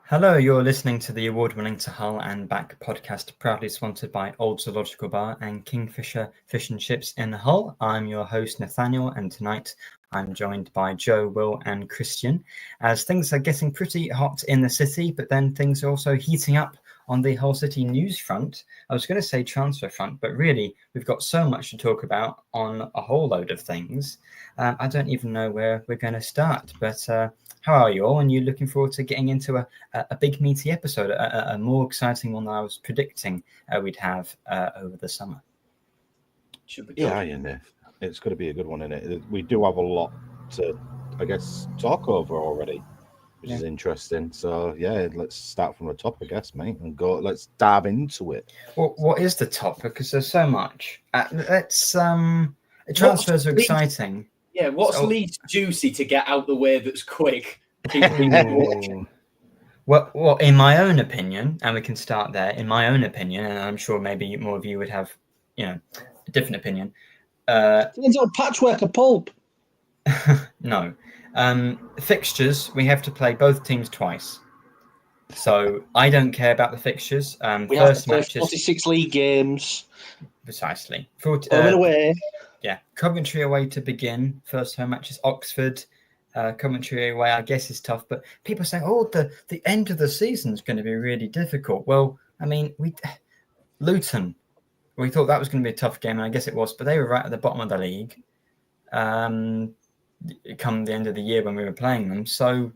Hello, you're listening to the award-winning To Hull and Back podcast, proudly sponsored by Old Zoological Bar and Kingfisher Fish and Chips in Hull. I'm your host, Nathaniel, and tonight I'm joined by Joe, Will, and Christian. As things are getting pretty hot in the city, but then things are also heating up on the Hull City news front. I was going to say transfer front, but really we've got so much to talk about on a whole load of things. I don't even know where we're going to start, but how are you all? And you're looking forward to getting into a big meaty episode, a more exciting one than I was predicting we'd have over the summer. Yeah, it's going to be a good one, isn't it? We do have a lot to, I guess, talk over already, which is interesting. So, yeah, let's start from the top, I guess, mate, and let's dive into it. Well, what is the top? Because there's so much. Transfers are exciting. Yeah, what's least juicy to get out the way that's quick? Well, in my own opinion, and we can start there, in my own opinion, and I'm sure maybe more of you would have, a different opinion. It's a patchwork of pulp. No. Fixtures, we have to play both teams twice. So I don't care about the fixtures. We have to play 46 league games. Precisely. Home and away. Yeah. Coventry away to begin. First home match is Oxford. Coventry away, I guess, is tough. But people say, the end of the season is going to be really difficult. Well, I mean, Luton, we thought that was going to be a tough game, and I guess it was, but they were right at the bottom of the league come the end of the year when we were playing them. So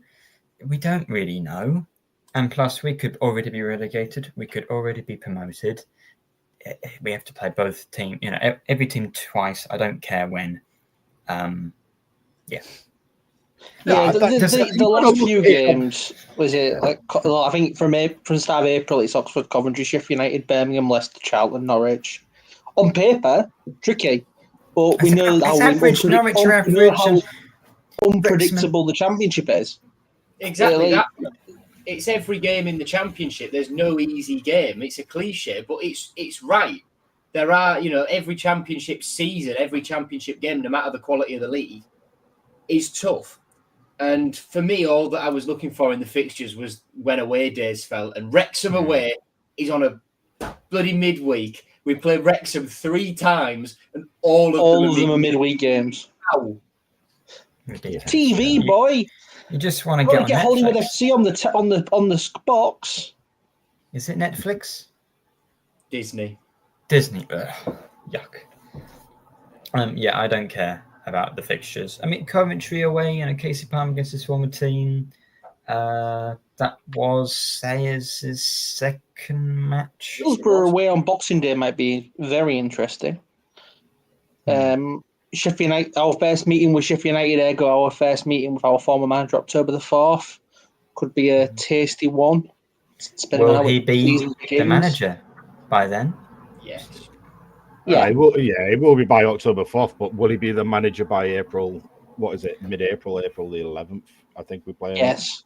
we don't really know. And plus, we could already be relegated. We could already be promoted. We have to play both teams, every team twice. I don't care when. Yeah, the last few games was it? I think from the start of April, it's Oxford, Coventry, Sheffield United, Birmingham, Leicester, Charlton, Norwich. On paper, tricky, but we know how unpredictable the Championship is. Exactly. It's every game in the Championship. There's no easy game. It's a cliche, but it's right. There are, every Championship season, every Championship game, no matter the quality of the league, is tough. And for me, all that I was looking for in the fixtures was when away days fell. And Wrexham away is on a bloody midweek. We play Wrexham 3 times, and all of them are midweek games. How? TV, boy. You just want to get on Netflix. Hollywood FC on the box. Is it Netflix? Disney. Ugh, yuck. Yeah, I don't care about the fixtures. I mean, Coventry away, Casey Palmer against his former team. That was Sayers' second match. Hillsborough away on Boxing Day might be very interesting. Sheffield United, our first meeting with Sheffield United, our first meeting with our former manager, October the 4th. Could be a tasty one. Will he be the manager by then? Yes. Yeah, it will be by October 4th, but will he be the manager by April? What is it? Mid-April, April the 11th, I think we play. Yes,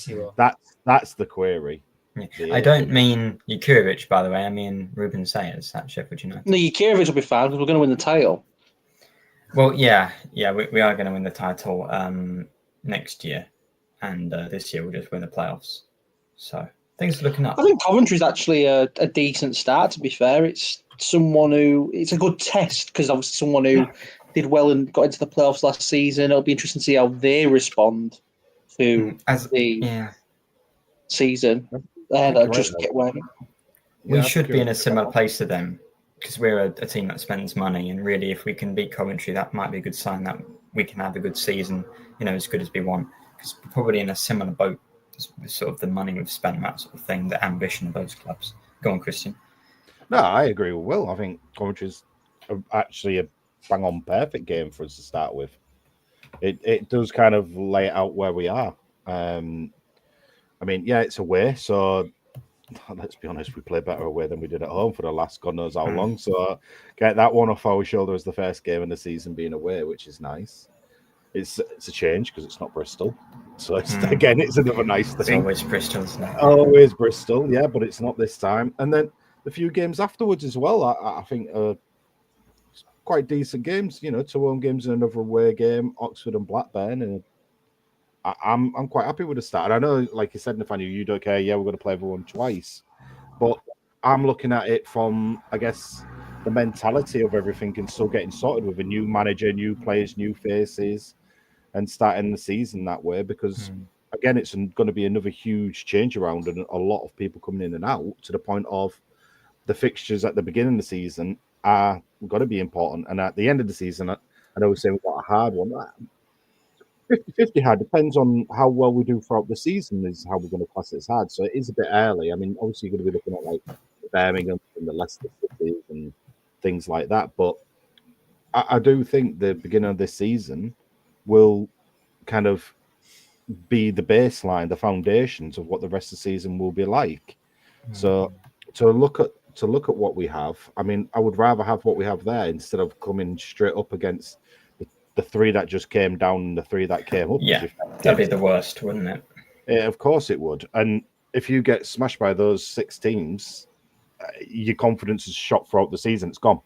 he will. That's the query. Yeah. I don't mean Jurkovic, by the way. I mean Ruben Sayers at Sheffield United. No, Jurkovic will be fine because we're going to win the title. Well, yeah, we are going to win the title next year, and this year we'll just win the playoffs. So things are looking up. I think Coventry's actually a decent start. To be fair, it's a good test because obviously someone who did well and got into the playoffs last season. It'll be interesting to see how they respond to the season. We should be in a similar place to them. Because we're a team that spends money, and really, if we can beat Coventry, that might be a good sign that we can have a good season, as good as we want. Because we're probably in a similar boat, sort of the money we've spent, and that sort of thing, the ambition of those clubs. Go on, Christian. No, I agree with Will. I think Coventry's actually a bang-on perfect game for us to start with. It does kind of lay out where we are. I mean, yeah, it's away, so let's be honest, we play better away than we did at home for the last God knows how long. So get that one off our shoulder as the first game in the season being away, which is nice. It's a change because it's not Bristol. So again, it's another nice thing. It's always Bristol, isn't it? Always Bristol, yeah, but it's not this time. And then the few games afterwards as well, I think quite decent games. 2 home games and another away game, Oxford and Blackburn. And I'm quite happy with the start. And I know, like you said, Nathaniel, you don't care. Yeah, we're going to play everyone twice, but I'm looking at it from, I guess, the mentality of everything and still getting sorted with a new manager, new players, new faces, and starting the season that way. Because again, it's going to be another huge change around and a lot of people coming in and out to the point of the fixtures at the beginning of the season are going to be important. And at the end of the season, I know we're saying we've got a hard one. 50-50 hard depends on how well we do throughout the season is how we're going to class it as hard. So it is a bit early. I mean, obviously you're going to be looking at like the Birmingham and the Leicester Cities and things like that. But I do think the beginning of this season will kind of be the baseline, the foundations of what the rest of the season will be like. So to look at what we have, I mean, I would rather have what we have there instead of coming straight up against the three that just came down and the three that came up. Yeah, that'd be the worst, wouldn't it? Yeah, of course it would. And if you get smashed by those 6 teams, your confidence is shot throughout the season. It's gone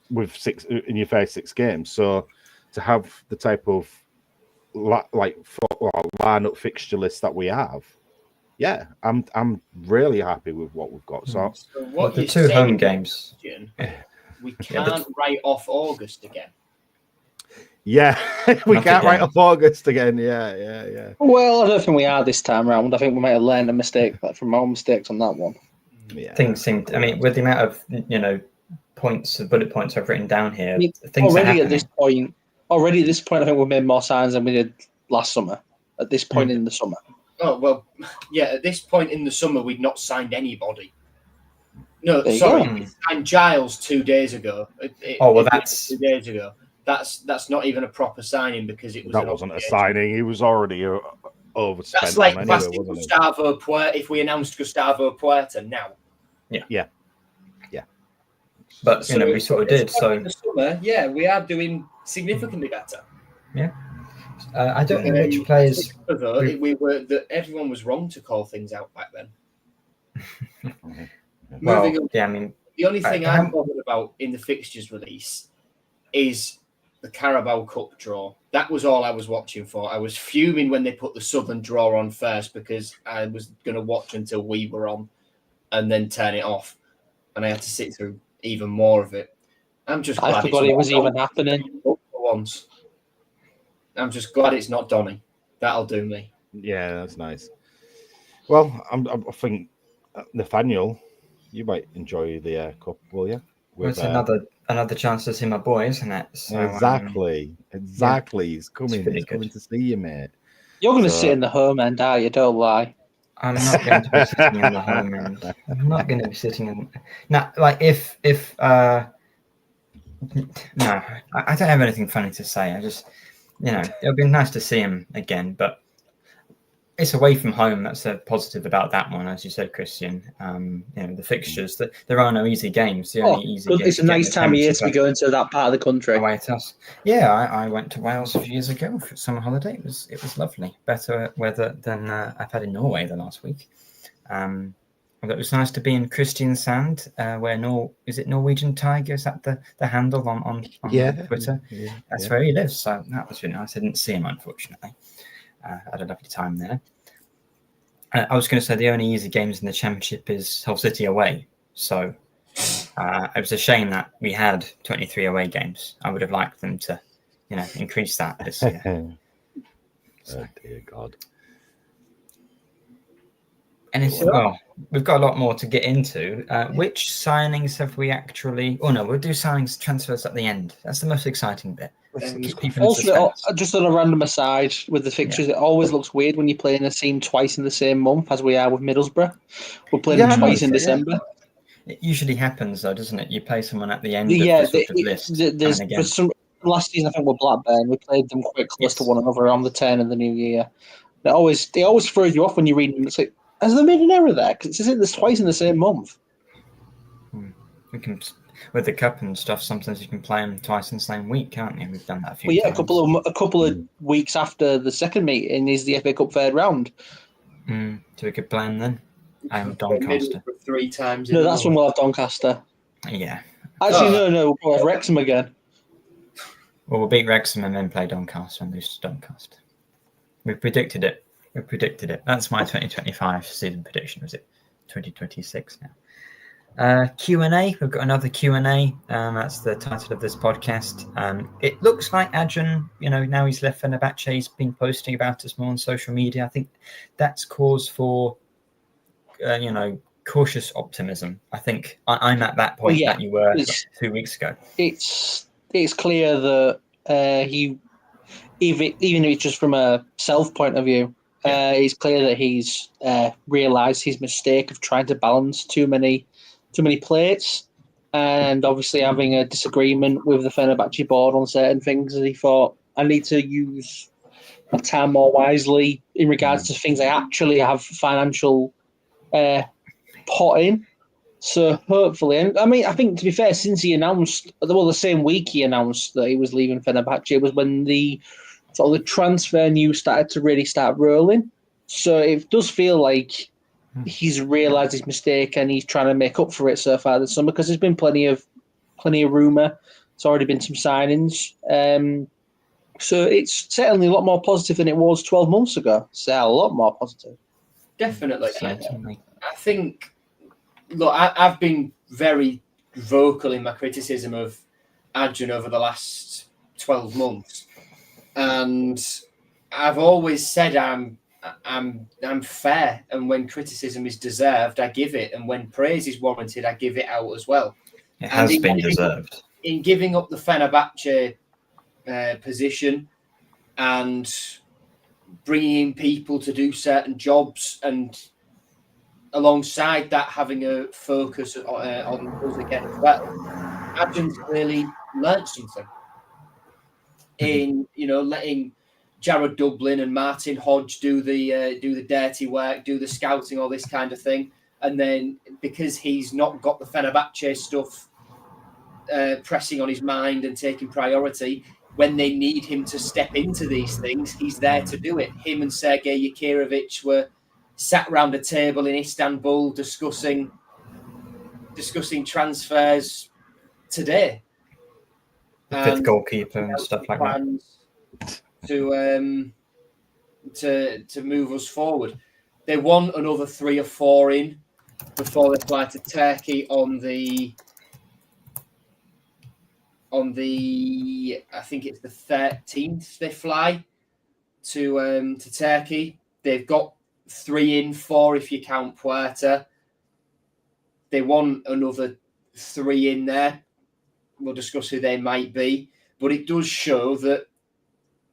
with 6 in your first 6 games. So to have the type of line-up fixture list that we have, yeah, I'm really happy with what we've got. So what the 2 home games, we can't write off August again. Yeah, we can't write off August again. Yeah. Well, I don't think we are this time round. I think we might have learned a mistake from our mistakes on that one. Yeah. Things seem. I mean, with the amount of points, bullet points I've written down here, things already at this point, I think we've made more signs than we did last summer. At this point in the summer. Oh well, yeah. At this point in the summer, we'd not signed anybody. No, sorry, we signed Giles 2 days ago. That's 2 days ago. That's not even a proper signing because it was. That wasn't a signing. He was already overspent. That's like anyway, Gustavo Puerta. If we announced Gustavo Puerta now. Yeah. But we sort of did. So in the summer, yeah, we are doing significantly better. Yeah. I don't know which players. Everyone was wrong to call things out back then. Moving on. Yeah, I mean, the only thing I'm bothered about in the fixtures release is the Carabao Cup draw. That was all I was watching for. I was fuming when they put the Southern draw on first because I was going to watch until we were on and then turn it off. And I had to sit through even more of it. I'm just glad I forgot it was even happening. For once. I'm just glad it's not Donny. That'll do me. Yeah, that's nice. Well, I think Nathaniel, you might enjoy the cup, will you? It's another chance to see my boy, isn't it? So, exactly. He's coming. He's coming to see you, mate. You're going to sit in the home end, are you? Don't lie. I'm not going to be sitting in the home end. I'm not going to be sitting in. No, like if no, I don't have anything funny to say. I just, it'll be nice to see him again, but it's away from home. That's a positive about that one, as you said, Christian. The fixtures. There are no easy games. The only easy games it's a nice time of year to be going to that part of the country. Away at us. Yeah, I went to Wales a few years ago for summer holiday. It was lovely. Better weather than I've had in Norway the last week. It was nice to be in Kristiansand, where is it Norwegian Tiger? Is that the handle on Twitter? Yeah, that's where he lives. So that was really nice. I didn't see him, unfortunately. I had a lovely time there. I was going to say the only easy games in the Championship is Hull City away. So it was a shame that we had 23 away games. I would have liked them to, increase that this year. Oh, dear God. And we've got a lot more to get into. Which signings have we actually... Oh, no, we'll do transfers at the end. That's the most exciting bit. Also, just on a random aside with the fixtures, it always looks weird when you're playing a team twice in the same month, as we are with Middlesbrough. We're playing them twice in December. It usually happens, though, doesn't it? You play someone at the end of the sort of list. Last season, I think with Blackburn, we played them quite close to one another around the turn of the new year. They always throw you off when you read them. It's like, has they made an error there? Because it's twice in the same month. We can, with the cup and stuff, sometimes you can play them twice in the same week, can't you? We've done that a few times. A couple of weeks after the second meeting is the FA Cup third round. So we could play them then. Doncaster 3 times. No, that's when we'll have Doncaster. Yeah. Actually, no, we'll have Wrexham again. Well, we'll beat Wrexham and then play Doncaster and lose to Doncaster. We predicted it. That's my 2025 season prediction. Was it 2026 now? Q&A. We've got another Q&A. That's the title of this podcast. It looks like Acun, now he's left Fenerbahce, he's been posting about us more on social media. I think that's cause for, cautious optimism. I think I'm at that point that you were 2 weeks ago. It's clear that he, even if it's just from a self point of view, it's clear that he's realised his mistake of trying to balance too many plates, and obviously having a disagreement with the Fenerbahce board on certain things. And he thought, I need to use my time more wisely in regards to things I actually have financial pot in. So hopefully, and I think to be fair, since he announced, the same week he announced that he was leaving Fenerbahce was when the sort of the transfer news started to really start rolling. So it does feel like he's realised his mistake and he's trying to make up for it so far this summer, because there's been plenty of rumour. There's already been some signings. So it's certainly a lot more positive than it was 12 months ago. So a lot more positive. Definitely. Certainly. I think, look, I've been very vocal in my criticism of Acun over the last 12 months. And I've always said I'm fair, and when criticism is deserved, I give it, and when praise is warranted, I give it out as well. It has been deserved. In giving up the Fenerbahce position and bringing in people to do certain jobs, and alongside that having a focus on us again as well, Acun's clearly learned something in letting Jared Dublin and Martin Hodge do the dirty work, do the scouting, all this kind of thing. And then because he's not got the Fenerbahce stuff pressing on his mind and taking priority, when they need him to step into these things, he's there to do it. Him and Sergei Yakirovich were sat round a table in Istanbul discussing transfers today. The fifth goalkeeper and stuff like that. To move us forward. They want another 3 or 4 in before they fly to Turkey on the I think it's the 13th they fly to Turkey. They've got 3 in, 4 if you count Puerta. They want another 3 in there. We'll discuss who they might be, but it does show that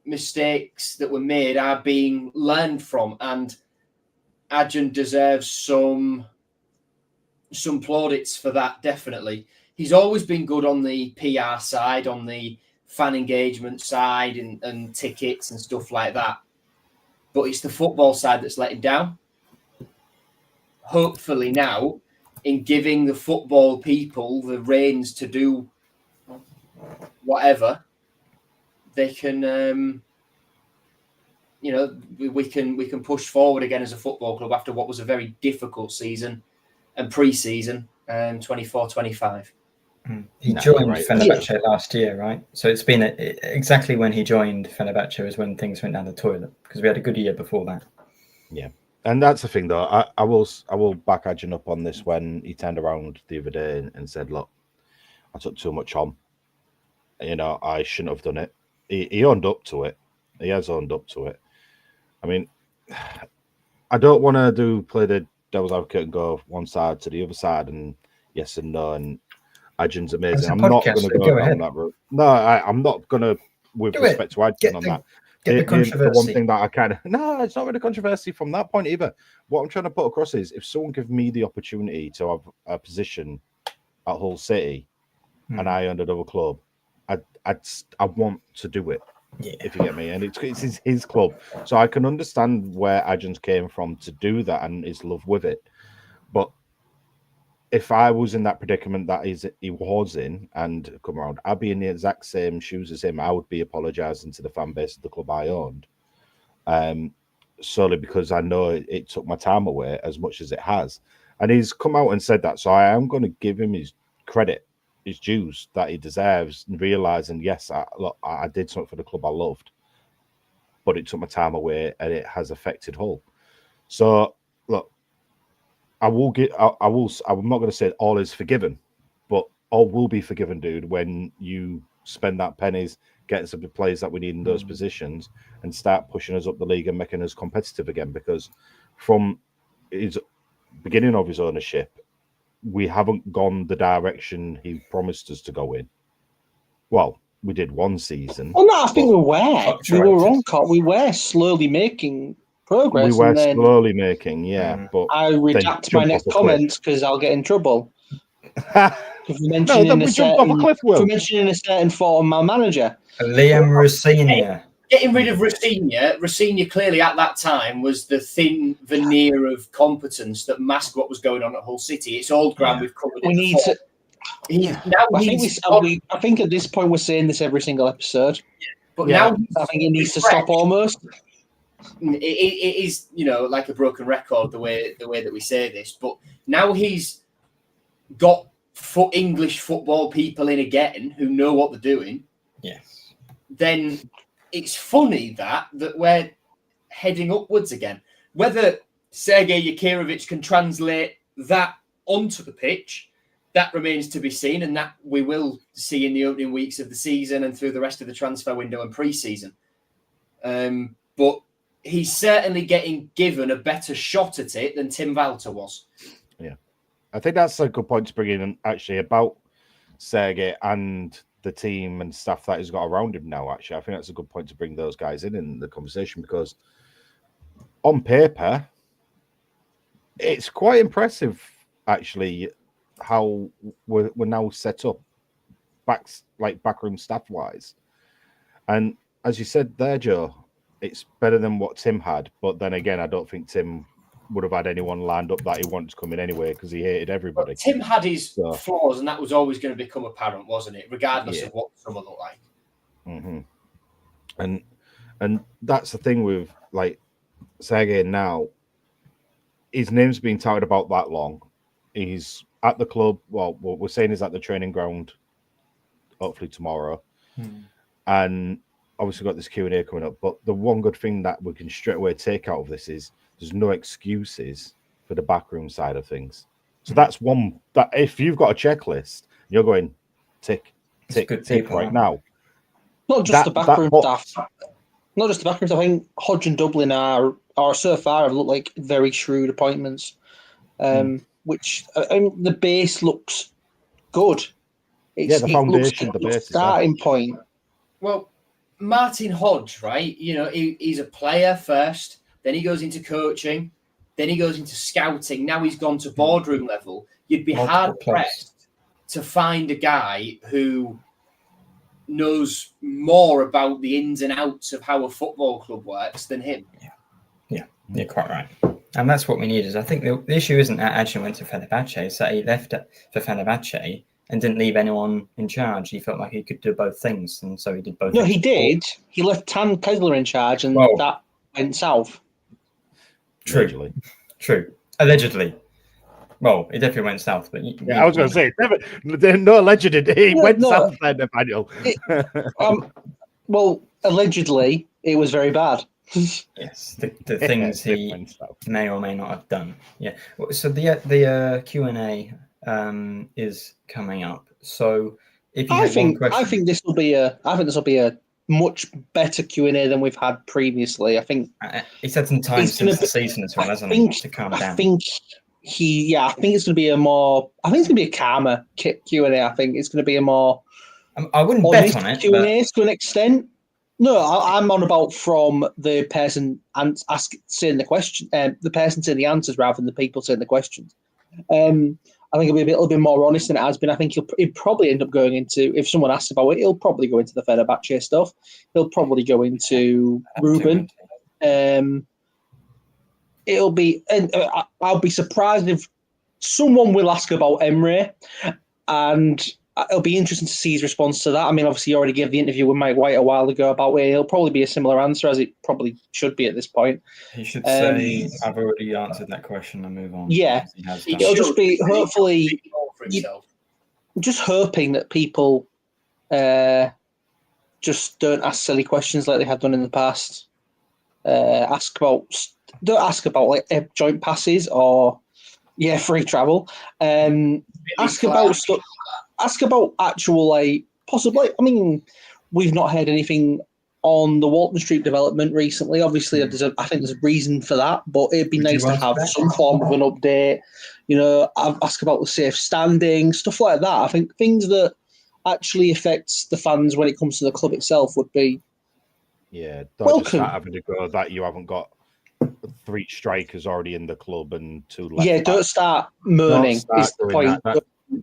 mistakes that were made are being learned from, and Acun deserves some plaudits for that. Definitely, he's always been good on the PR side, on the fan engagement side, and tickets and stuff like that. But it's the football side that's let him down. Hopefully now, in giving the football people the reins to do whatever, they can, we can push forward again as a football club after what was a very difficult season and pre-season, 24-25. He joined Fenerbahce last year, right? So it's been exactly when he joined Fenerbahce was when things went down the toilet, because we had a good year before that. Yeah, and that's the thing, though. I will back Acun up on this when he turned around the other day and said, "Look, I took too much on. I shouldn't have done it." He owned up to it. He has owned up to it. I mean, I don't want to play the devil's advocate and go one side to the other side and yes and no. And Acun's amazing. I'm not going to go down that route. No, I'm not going to, with respect to Acun on that. Get the controversy. The one thing that I kind of... No, it's not really controversy from that point either. What I'm trying to put across is, if someone gives me the opportunity to have a position at Hull City and I owned another club, I want to do it, if you get me. And it's his club. So I can understand where Acun's came from to do that and his love with it. But if I was in that predicament that he was in and come around, I'd be in the exact same shoes as him. I would be apologising to the fan base of the club I owned, solely because I know it took my time away as much as it has. And he's come out and said that. So I am going to give him his credit, his dues that he deserves, and realising, yes, I did something for the club I loved. but it took my time away, and it has affected Hull. So look, I'm not going to say all is forgiven, but all will be forgiven, dude, when you spend that pennies, getting some of the players that we need in those positions, and start pushing us up the league and making us competitive again. Because from his beginning of his ownership, we haven't gone the direction he promised us to go in. Well, we did one season. Well, no, I think we were wrong, Cot. We were slowly making progress. We were and then slowly making, but I redact my next comments because I'll get in trouble. For mentioning a certain fault on my manager. Liam Rossini. Getting rid of Rossini clearly at that time was the thin veneer of competence that masked what was going on at Hull City. It's old ground. We've covered it. We need to. I think at this point we're saying this every single episode. But now I think it needs to stop almost. It is, like a broken record the way that we say this. But now he's got English football people in again who know what they're doing. Yes. Then it's funny that we're heading upwards again. Whether Sergei Yakirovich can translate that onto the pitch, that remains to be seen, and that we will see in the opening weeks of the season and through the rest of the transfer window and pre-season. But he's certainly getting given a better shot at it than Tim Walter was. Yeah. I think that's a good point to bring in, actually, about Sergei and the team and stuff that he's got around him now, actually. I think that's a good point to bring those guys in the conversation, because on paper, it's quite impressive, actually, how we're now set up backroom staff-wise. And as you said there, Joe, it's better than what Tim had. But then again, I don't think Tim would have had anyone lined up that he wanted to come in anyway, because he hated everybody. But Tim had his flaws, and that was always going to become apparent, wasn't it? Regardless of what someone looked like. Mm-hmm. And that's the thing with Sergei now. His name's been touted about that long. He's at the club. Well, we're saying he's at the training ground, hopefully tomorrow. And obviously got this Q&A coming up. But the one good thing that we can straight away take out of this is there's no excuses for the backroom side of things. So that's one that if you've got a checklist, you're going tick right now. Not just the backroom staff. Not just the backroom staff. I think Hodge and Dublin are so far have looked like very shrewd appointments. Which the base looks good. The foundation, the base, starting point. Well, Martin Hodge, right? He's a player first, then he goes into coaching, then he goes into scouting. Now he's gone to boardroom level. You'd be hard pressed to find a guy who knows more about the ins and outs of how a football club works than him. Yeah, you're quite right. And that's what we need. Is I think the issue isn't that Acun went to Fenerbahce, it's that he left for Fenerbahce and didn't leave anyone in charge. He felt like he could do both things, and so he did both. No, he did. He left Tan Kessler in charge, and that went south. True. Allegedly. Well, it definitely went south, but I was going to say, no alleged. He went south then, Nathaniel. Well, allegedly, it was very bad. Yes, the things he may or may not have done. Yeah. So the Q&A is coming up. So if you I think this will be a much better Q&A than we've had previously. I think he's had some time since the season as well, hasn't he, to calm down. I think it's going to be a calmer Q&A. I think it's going to be a more I wouldn't bet on it. Q&A to an extent. No, I'm on about from the person saying the question, the person saying the answers rather than the people saying the questions. I think it'll be a little bit more honest than it has been. I think he'll probably end up going into, if someone asks about it, he'll probably go into the Fenerbahce stuff. He'll probably go into Ruben. It'll be, and I'll be surprised if someone will ask about Emre, and it'll be interesting to see his response to that. I mean, obviously, you already gave the interview with Mike White a while ago about it. It'll probably be a similar answer, as it probably should be at this point. He should say, I've already answered that question and move on. Yeah. It'll just be, hopefully, just hoping that people just don't ask silly questions like they have done in the past. Don't ask about like joint passes or free travel. Ask about stuff. Ask about actual like possibly. I mean, we've not heard anything on the Walton Street development recently. Obviously, I think there's a reason for that, but it'd be nice to have some form of an update. Ask about the safe standing, stuff like that. I think things that actually affects the fans when it comes to the club itself would be don't just start having to go that you haven't got 3 strikers already in the club and 2 left. Don't start moaning. Is the point.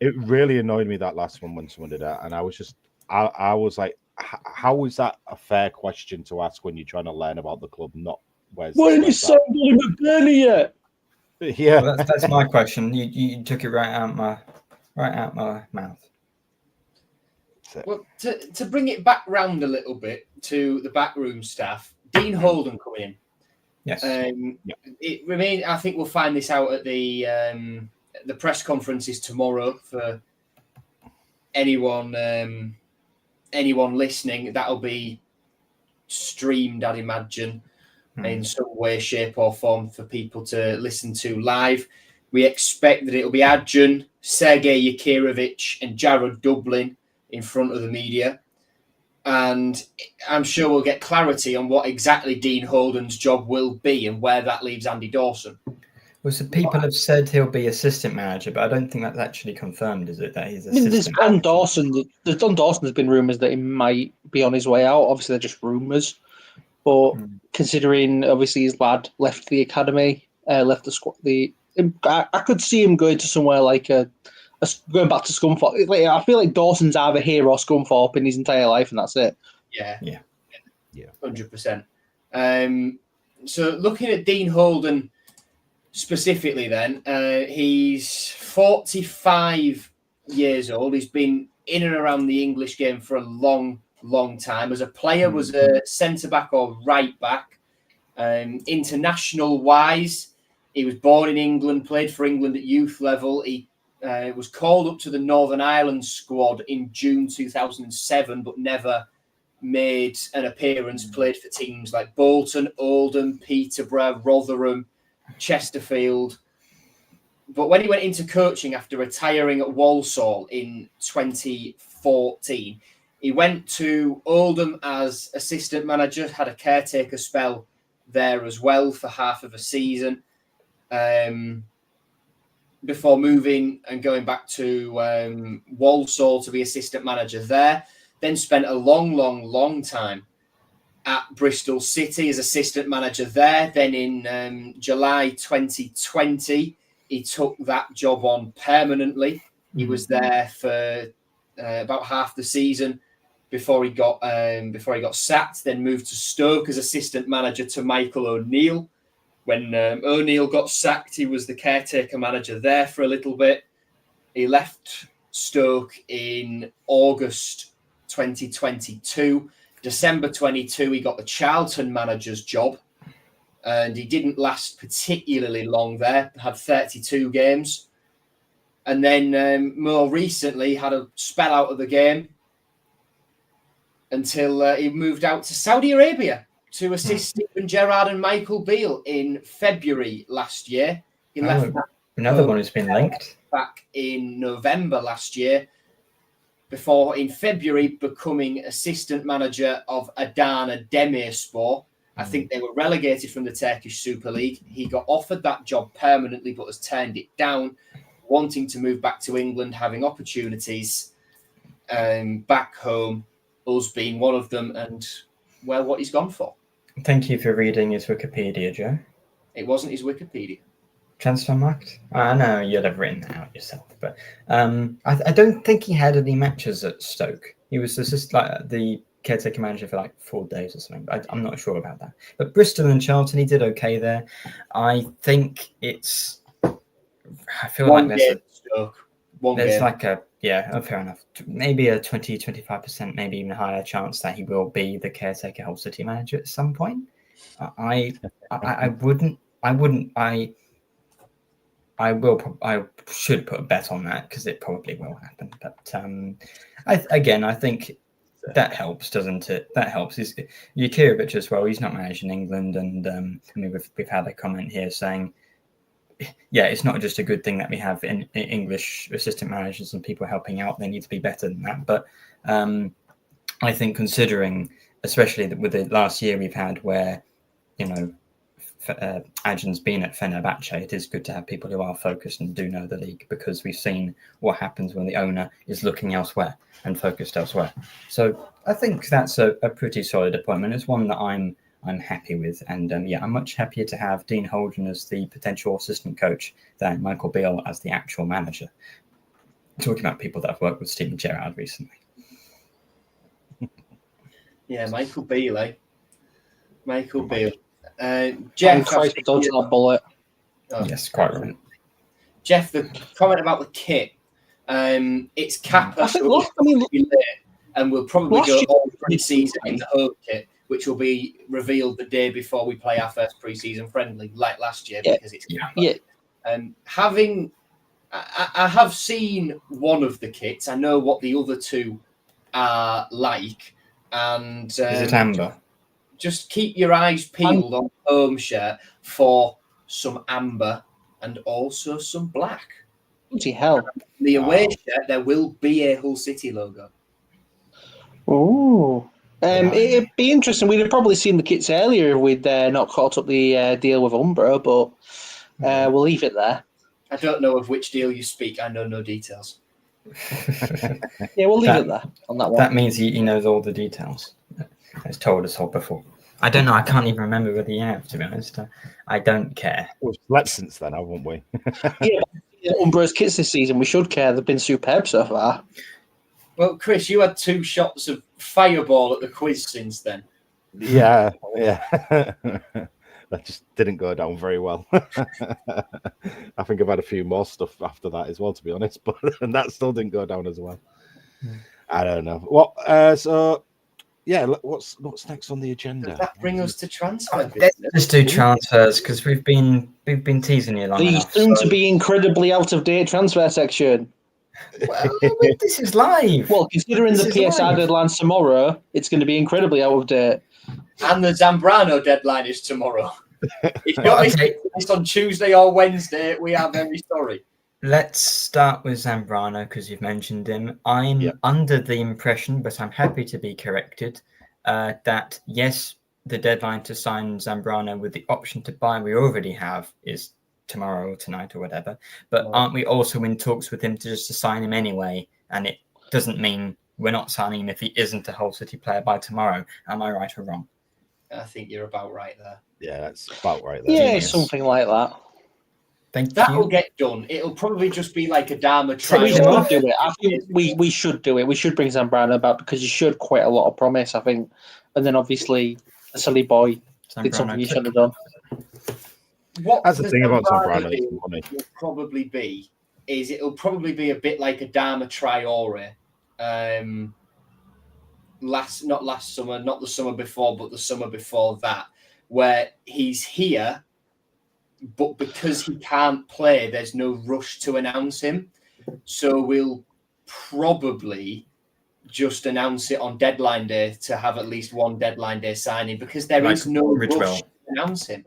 It really annoyed me that last one when someone did that, and I was just, I was like, how is that a fair question to ask when you're trying to learn about the club? Not why didn't you sign Billy McBurney yet? Yeah, well, that's my question. You took it right out my mouth. Well, to bring it back round a little bit to the backroom staff, Dean Holden coming in. Yes. It remains. I think we'll find this out at the press conferences tomorrow for anyone listening. That'll be streamed, I'd imagine, in some way, shape, or form for people to listen to live. We expect that it'll be Acun, Sergei Yakirovich, and Jared Dublin in front of the media. And I'm sure we'll get clarity on what exactly Dean Holden's job will be and where that leaves Andy Dawson. Well, so people have said he'll be assistant manager, but I don't think that's actually confirmed, is it? That he's assistant there's Don Dawson. There's Don Dawson. There's been rumours that he might be on his way out. Obviously, they're just rumours. But considering, obviously, his lad left the academy, left the squad, I could see him going to somewhere like going back to Scunthorpe. I feel like Dawson's either here or Scunthorpe in his entire life, and that's it. Yeah, 100%. So looking at Dean Holden specifically, then he's 45 years old. He's been in and around the English game for a long time. As a player, was a centre back or right back. International wise, he was born in England, played for England at youth level. He was called up to the Northern Ireland squad in June 2007, but never made an appearance. Played for teams like Bolton, Oldham, Peterborough, Rotherham, Chesterfield. But when he went into coaching after retiring at Walsall in 2014, he went to Oldham as assistant manager, had a caretaker spell there as well for half of a season. Before moving and going back to Walsall to be assistant manager there. Then spent a long time at Bristol City as assistant manager there. Then in July 2020, he took that job on permanently. He was there for about half the season before he got sacked. Then moved to Stoke as assistant manager to Michael O'Neill. When O'Neill got sacked, he was the caretaker manager there for a little bit. He left Stoke in August 2022. December 22, he got the Charlton manager's job. And he didn't last particularly long there. Had 32 games. And then more recently had a spell out of the game until he moved out to Saudi Arabia to assist Stephen Gerrard and Michael Beale in February last year. He left another one who's been linked back in November last year, before in February becoming assistant manager of Adana Demirspor. I think they were relegated from the Turkish Super League. He got offered that job permanently, but has turned it down, wanting to move back to England, having opportunities back home, us being one of them, and well, what he's gone for. Thank you for reading his Wikipedia, Joe. It wasn't his Wikipedia. Transfermarkt? I know you'd have written that out yourself, but I don't think he had any matches at Stoke. He was just like the caretaker manager for like 4 days or something. I'm not sure about that. But Bristol and Charlton, he did okay there. I think it's. I feel like there's game. like a fair enough. Maybe a 20-25%, maybe even higher chance that he will be the caretaker Hull City manager at some point. I should put a bet on that because it probably will happen. But I think that helps, doesn't it? That helps. Jurkovic as well. He's not managing England, and I mean we've had a comment here saying, yeah, it's not just a good thing that we have in English assistant managers and people helping out. They need to be better than that. But I think considering, especially with the last year we've had, where Acun's been at Fenerbahce, it is good to have people who are focused and do know the league, because we've seen what happens when the owner is looking elsewhere and focused elsewhere. So I think that's a pretty solid appointment. It's one that I'm happy with, and I'm much happier to have Dean Holden as the potential assistant coach than Michael Beale as the actual manager. Talking about people that have worked with Steven Gerrard recently. Yeah, Michael Beale, eh? Michael Beale. Jeff, dodged that bullet. Yes, quite right. Jeff, the comment about the kit. It's Kappa, and we'll probably go all pre-season in the home kit, which will be revealed the day before we play our first pre-season friendly, like last year, because it's Kappa. Yeah. I have seen one of the kits. I know what the other two are like, and is it amber? Just keep your eyes peeled on the home shirt for some amber and also some black. Bloody hell. The away shirt, there will be a Hull City logo. Oh. It'd be interesting. We'd have probably seen the kits earlier if we'd not caught up the deal with Umbro, but we'll leave it there. I don't know of which deal you speak. I know no details. Yeah, we'll leave it there on that one. That means he knows all the details. He's told us all before. I don't know. I can't even remember whether you have, to be honest. I don't care. We've slept since then, haven't we? Yeah, Umbro's kits this season, we should care. They've been superb so far. Well, Chris, you had 2 shots of fireball at the quiz since then. Yeah. That just didn't go down very well. I think I've had a few more stuff after that as well, to be honest, but and that still didn't go down as well. I don't know. Well, what's next on the agenda? Does that bring us to transfer? Let's do transfers, because we've been teasing you long enough. The soon-to-be incredibly out-of-date transfer section. Well, this is live. Well, considering the PSR deadline's tomorrow, it's going to be incredibly out of date. And the Zambrano deadline is tomorrow. If you're listening to this on Tuesday or Wednesday, we are very sorry. Let's start with Zambrano, because you've mentioned him. I'm under the impression, but I'm happy to be corrected, that yes, the deadline to sign Zambrano with the option to buy we already have is tomorrow or tonight or whatever. But aren't we also in talks with him to sign him anyway? And it doesn't mean we're not signing him if he isn't a Hull City player by tomorrow. Am I right or wrong? I think you're about right there. Yeah, that's about right there. Yeah, something like that. That'll get done. It'll probably just be like a Dharma trial. We should do it. I think we should do it. We should bring Zambrano back, because you showed quite a lot of promise, I think. And then obviously, the silly boy did something he shouldn't have done. What that's the thing about Zambrano. It'll probably be a bit like a Dharma Traore. Not last summer, not the summer before, but the summer before that, where he's here, but because he can't play, there's no rush to announce him. So we'll probably just announce it on deadline day to have at least one deadline day signing, because there is no rush to announce him.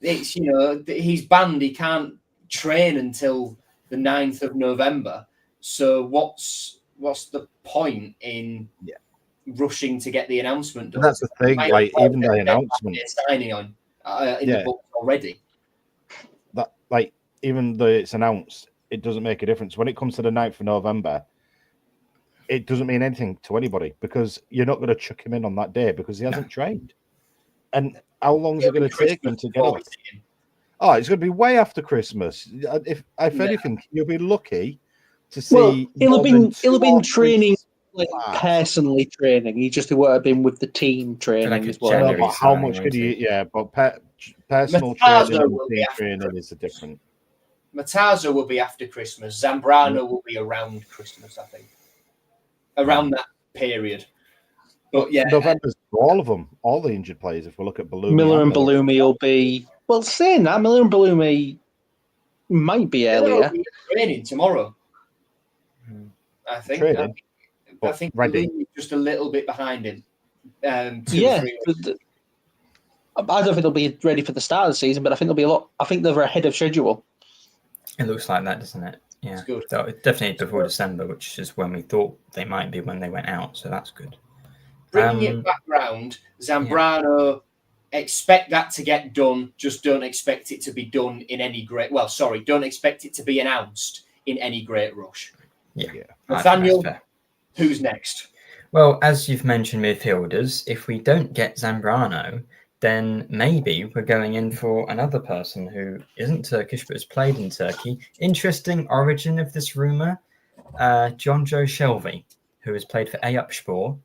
It's, he's banned. He can't train until the 9th of November. So what's the point in rushing to get the announcement done? That's the thing. Like, even the announcement signing on in the book already. That, like, even though it's announced, it doesn't make a difference when it comes to the 9th of November. It doesn't mean anything to anybody, because you're not going to chuck him in on that day because he hasn't trained. And how long is it going to take him to get up? Oh, it's going to be way after Christmas. If anything, you'll be lucky to see. Well, he'll have been training, like personally training. He just would have been with the team training as well. No, but how much could you? Yeah, but personal training and team training is a different. Matazo will be after Christmas. Zambrano will be around Christmas, I think. Around that period. But yeah, November's for all of them, all the injured players. If we look at Bellumi, Miller and Bellumi will be. Well, saying that, Miller and Bellumi might be earlier. Training tomorrow, I think. I think the Reading. league is just a little bit behind him. 2 or 3 weeks. I don't think they'll be ready for the start of the season, but I think they'll be a lot. I think they're ahead of schedule. It looks like that, doesn't it? Yeah, It's good. So it's definitely before December, which is when we thought they might be when they went out. So that's good. Bringing it back round, Zambrano, expect that to get done. Just don't expect it to be done in any great. Well, sorry, don't expect it to be announced in any great rush. Yeah. Nathaniel, who's next? Well, as you've mentioned, midfielders. If we don't get Zambrano, then maybe we're going in for another person who isn't Turkish but has played in Turkey. Interesting origin of this rumour: Jonjo Shelvey, who has played for Eyüpspor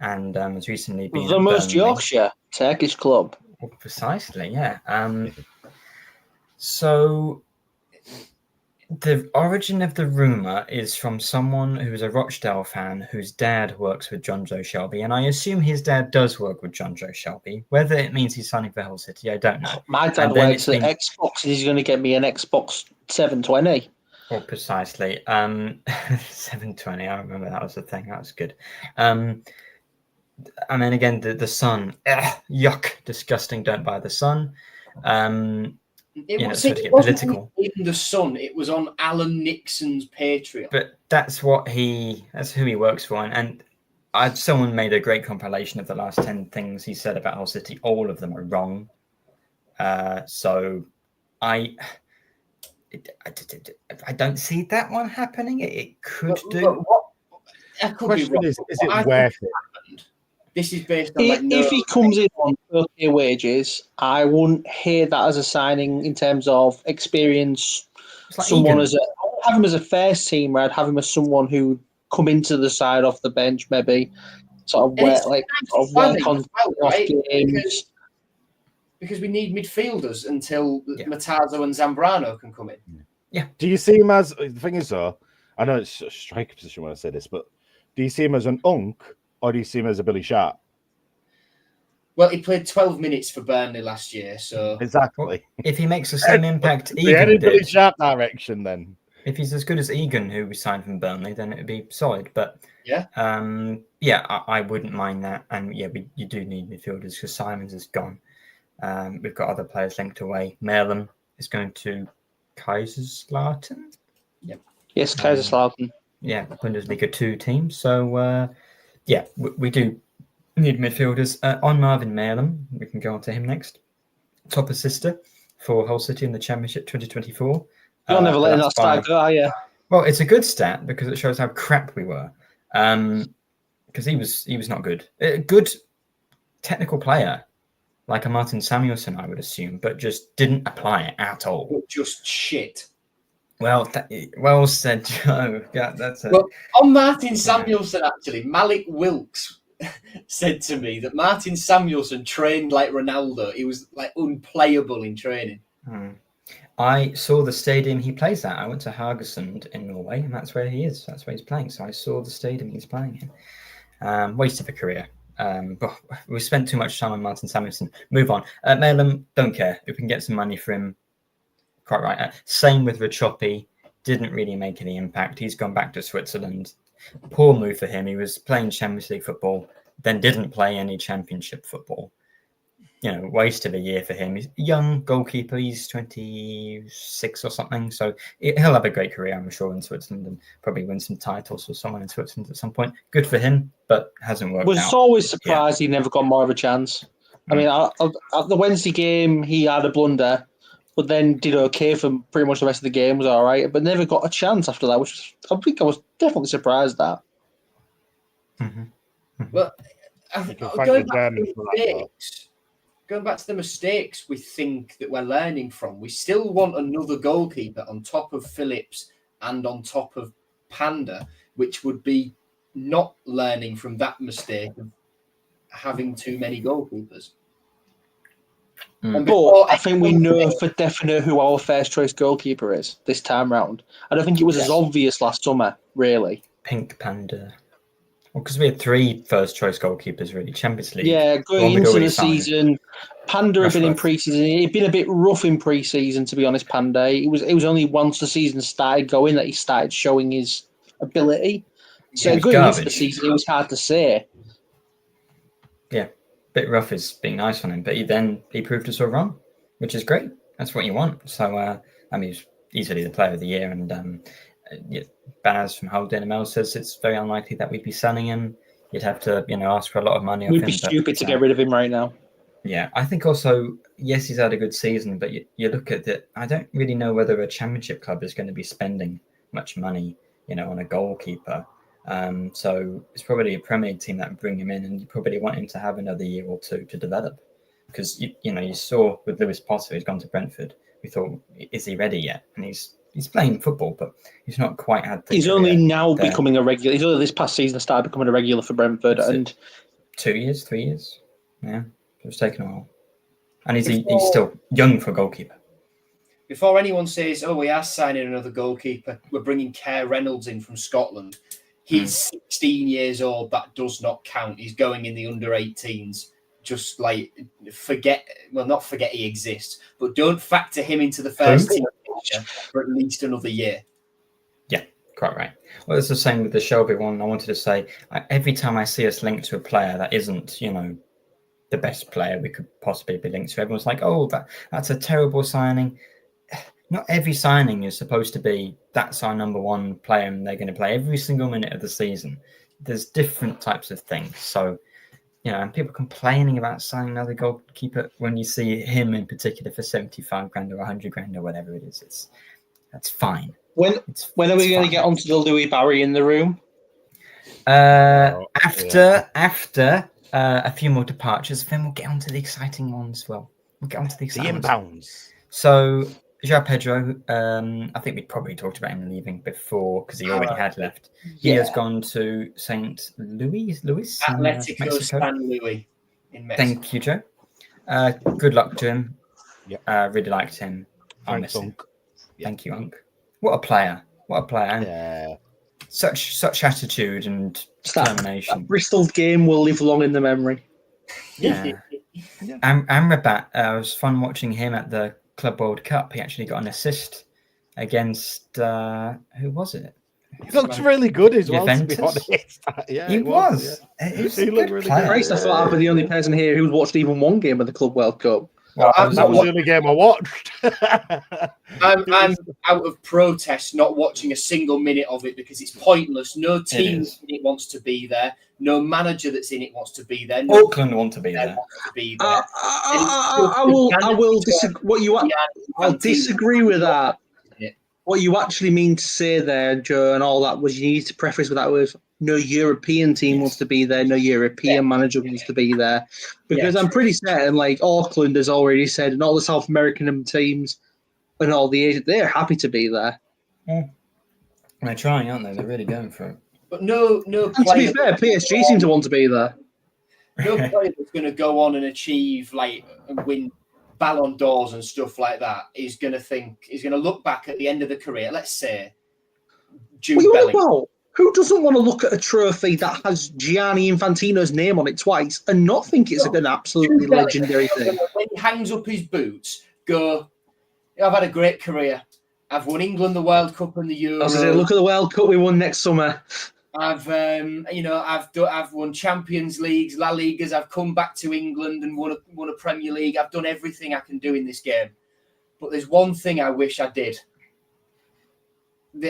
and has recently been the most Yorkshire Turkish club. Well, precisely, yeah. So the origin of the rumour is from someone who's a Rochdale fan whose dad works with Jonjo Shelby, and I assume his dad does work with Jonjo Shelby. Whether it means he's signing for Hull City, I don't know. My dad works at Xbox, and he's going to get me an Xbox 720. Well, precisely. 720, I remember that was the thing. That was good. I mean, again, the Sun. Yuck, disgusting, don't buy the Sun. It wasn't in the Sun. It was on Alan Nixon's Patreon. But that's who he works for. And someone made a great compilation of the last 10 things he said about Hull City. All of them are wrong. So I don't see that one happening. It could do. The question is it worth it? This is based on if he comes in on okay wages, I wouldn't hear that as a signing in terms of experience. Like someone I'd have him as a first teamer. I'd have him as someone who would come into the side off the bench, maybe sort of work on games. Because we need midfielders until Matazzo and Zambrano can come in. Yeah. Do you see him as the thing is though? I know it's a striker position when I say this, but do you see him as an unk? Or do you see him as a Billy Sharp? Well, he played 12 minutes for Burnley last year, so exactly. If he makes the same impact Egan did, Billy Sharp direction, then if he's as good as Egan, who we signed from Burnley, then it would be solid. But I wouldn't mind that. And you do need midfielders because Simons is gone. We've got other players linked away. Malem is going to Kaiserslautern. Yep. Yes, Kaiserslautern. Bundesliga 2 team. So. We do need midfielders. On Marvin Malem, we can go on to him next. Top assister for Hull City in the Championship 2024. You're never letting that stat go, are you? Well, it's a good stat because it shows how crap we were. Because he was not good. A good technical player, like a Martin Samuelsson, I would assume, but just didn't apply it at all. Just shit. Well, well said, Joe. Yeah, that's it. Well, on Martin Samuelsson, actually, Malik Wilkes said to me that Martin Samuelsson trained like Ronaldo. He was like unplayable in training. I saw the stadium he plays at. I went to Haugesund in Norway, and that's where he is. That's where he's playing. So I saw the stadium he's playing in. Waste of a career. But we spent too much time on Martin Samuelsson. Move on. Malem, don't care. If we can get some money for him, quite right. Same with Rachopi. Didn't really make any impact. He's gone back to Switzerland. Poor move for him. He was playing Champions League football, then didn't play any Championship football. Waste of a year for him. He's a young goalkeeper. He's 26 or something. So he'll have a great career, I'm sure, in Switzerland and probably win some titles for someone in Switzerland at some point. Good for him, but hasn't worked out. Was always surprised he never got more of a chance. I mean, at the Wednesday game, he had a blunder, but then did okay for pretty much the rest of the game, was all right, but never got a chance after that, which I think I was definitely surprised at. Well, I think going back to the mistakes we think that we're learning from, we still want another goalkeeper on top of Phillips and on top of Panda, which would be not learning from that mistake of having too many goalkeepers. But I think we know for definite who our first choice goalkeeper is this time round. I don't think it was as obvious last summer, really. Pink Panda. Well, because we had 3 first choice goalkeepers, really. Champions League. Yeah, going into the season, Panda had been in pre-season. He'd been a bit rough in pre-season, to be honest, Panda. It was only once the season started going that he started showing his ability. So was going into the garbage. season, it was hard to say. Yeah, bit rough is being nice on him, but he proved us all wrong, which is great. That's what you want. So I mean, he's easily the player of the year, and Baz from Hull Dynamo says it's very unlikely that we'd be selling him. You'd have to, ask for a lot of money. We'd be stupid to get rid of him right now. Yeah, I think also, yes, he's had a good season, but you look at it, I don't really know whether a championship club is going to be spending much money, on a goalkeeper. So it's probably a Premier League team that would bring him in, and you probably want him to have another year or two to develop. Because, you saw with Lewis Potter, who's gone to Brentford, we thought, is he ready yet? And he's playing football, but he's not quite had the He's career only now there. becoming a regular. He's only this past season started becoming a regular for Brentford. And 2 years, 3 years. Yeah, it's taken a while. And he's still young for a goalkeeper. Before anyone says, "Oh, we are signing another goalkeeper," we're bringing Kerr Reynolds in from Scotland. He's 16 years old. That does not count. He's going in the under-18s. Just like not forget he exists, but don't factor him into the first team picture for at least another year. Yeah, quite right. Well, it's the same with the Shelby one. I wanted to say, every time I see us linked to a player that isn't, the best player we could possibly be linked to, everyone's like, "Oh, that's a terrible signing." Not every signing is supposed to be that's our number one player and they're going to play every single minute of the season. There's different types of things. So, and people complaining about signing another goalkeeper when you see him in particular for 75 grand or 100 grand or whatever it is, that's fine. When are we going to get onto the Louis Barry in the room? After a few more departures, then we'll get onto the exciting ones. Well, we'll get onto the exciting inbounds. So, João Pedro, I think we probably talked about him leaving before because he already had left. He has gone to St. Louis, Atletico San Luis in Mexico. Thank you, Joe. Good luck to him. Yep. Really liked him. I miss him. Yep. Thank you, Unc. What a player. Yeah. Such attitude and determination. That Bristol game will live long in the memory. Yeah. Amrabat, it was fun watching him at the Club World Cup. He actually got an assist against who was it? He looked really good as Juventus? well, to be honest. Yeah, he was. Yeah. He looked really player. good. I thought I'd be the only person here who's watched even one game of the Club World Cup. Well, that was the only game I watched. I'm out of protest not watching a single minute of it because it's pointless. No team in it wants to be there. No manager that's in it wants to be there. No Auckland want to be there. I'll disagree with that. What you actually mean to say there, Joe, and all that was you need to preface with that with no European team wants to be there, no European manager wants to be there. Because I'm pretty certain, like Auckland has already said, and all the South American teams and all the Asian, they're happy to be there. Yeah. They're trying, aren't they? They're really going for it. But no and to be fair, PSG seem to want to be there. No player that's going to go on and achieve and win Ballon d'Ors and stuff like that is going to look back at the end of the career. Let's say Jude Bellingham. Who doesn't want to look at a trophy that has Gianni Infantino's name on it twice and not think it's an absolutely legendary thing? When he hangs up his boots, go, "I've had a great career. I've won England the World Cup and the Euro. Look at the World Cup we won next summer. I've won Champions Leagues, La Ligas. I've come back to England and won a Premier League. I've done everything I can do in this game. But there's one thing I wish I did.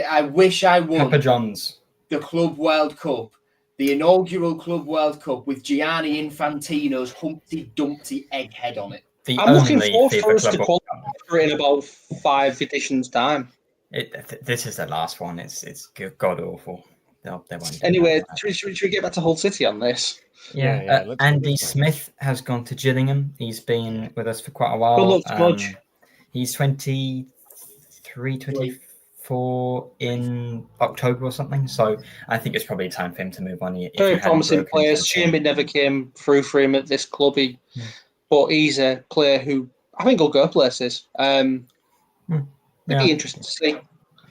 I wish I won Papa John's. The Club World Cup, the inaugural Club World Cup with Gianni Infantino's Humpty Dumpty egghead on it. I'm looking forward for us to qualify in about 5 editions' time. This is the last one. It's god awful. Anyway, should we get back to Hull City on this? Yeah. Andy Smith has gone to Gillingham. He's been with us for quite a while. Good luck, Smudge. He's 23, 24 in October or something. So I think it's probably time for him to move on. Very promising players. Shame it never came through for him at this club. But he's a player who I think will go places. It'd be interesting to see.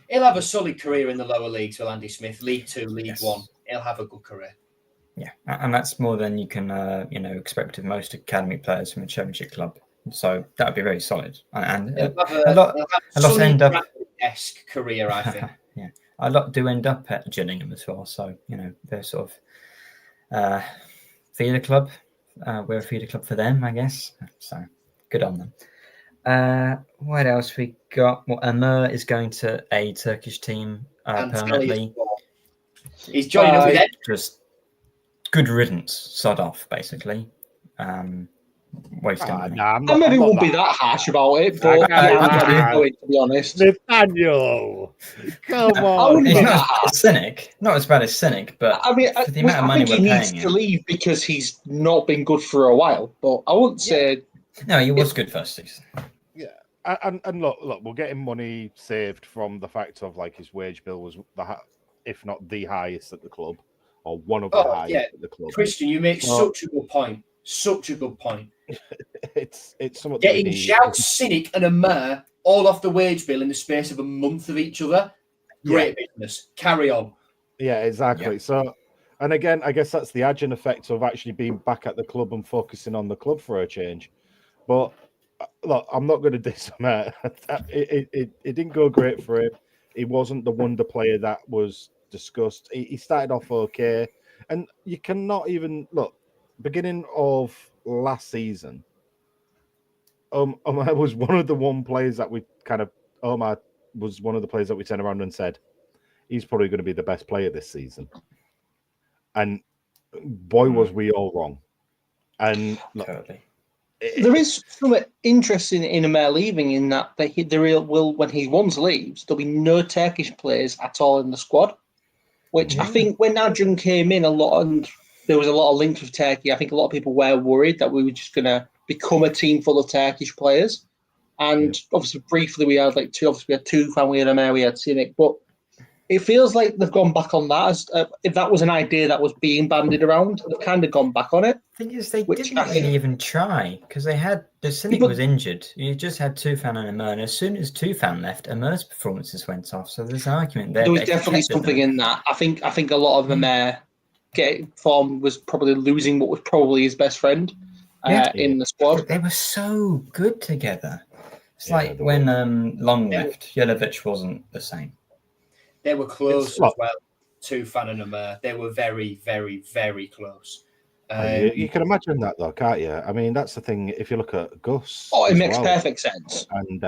He'll have a solid career in the lower leagues, will Andy Smith. League 2, League 1. He'll have a good career. Yeah, and that's more than you can, expect of most academy players from a championship club. So that would be very solid. And a lot end up esque career, I think. Yeah, a lot do end up at Gillingham as well. So, they're sort of feeder club. We're a feeder club for them, I guess. So good on them. What else we got? Well, Amr is going to a Turkish team permanently. He's joining up with Ed. Just good riddance, sod off, basically. Wasting money. I maybe won't be that harsh about it, but I'm going to be honest. Nathaniel, come on. He's not as cynic. Not as bad as cynic, but I mean, for the amount of money I think he needs to leave because he's not been good for a while. But I wouldn't say. No, he was good first season. Yeah, and look, we're getting money saved from the fact of like his wage bill was if not the highest at the club, or one of the highest at the club. Christian, you make such a good point. Such a good point. It's something getting Shout, Cynic, and Amr all off the wage bill in the space of a month of each other. Great business. Carry on. Yeah, exactly. Yeah. So, and again, I guess that's the Acun effect of actually being back at the club and focusing on the club for a change. But look, I'm not going to diss him. It didn't go great for him. He wasn't the wonder player that was discussed. He started off okay, and you cannot even look. Beginning of last season, Omar was one of the players that we Omar was one of the players that we turned around and said he's probably going to be the best player this season. And boy, was we all wrong. And look, there is something interesting in Amr leaving in that when he once leaves, there'll be no Turkish players at all in the squad. Which I think when Acun came in, there was a lot of links with Turkey. I think a lot of people were worried that we were just going to become a team full of Turkish players. And obviously, briefly, we had two. Obviously, we had Tufan, we had Amr, we had Cynic. But it feels like they've gone back on that. If that was an idea that was being bandied around, they've kind of gone back on it. The thing is, they didn't really even try because the Cynic was injured. You just had Tufan and Amr, and as soon as Tufan left, Amr's performances went off. So there's an argument there. There was definitely something in that. I think a lot of Amr form was probably losing what was probably his best friend in the squad. They were so good together. It's like when Long left, Jelic wasn't the same. They were close as well, Tufan and Amr. They were very, very, very close. You can imagine that, though, can't you? I mean, that's the thing. If you look at Gus... Oh, it makes perfect sense. And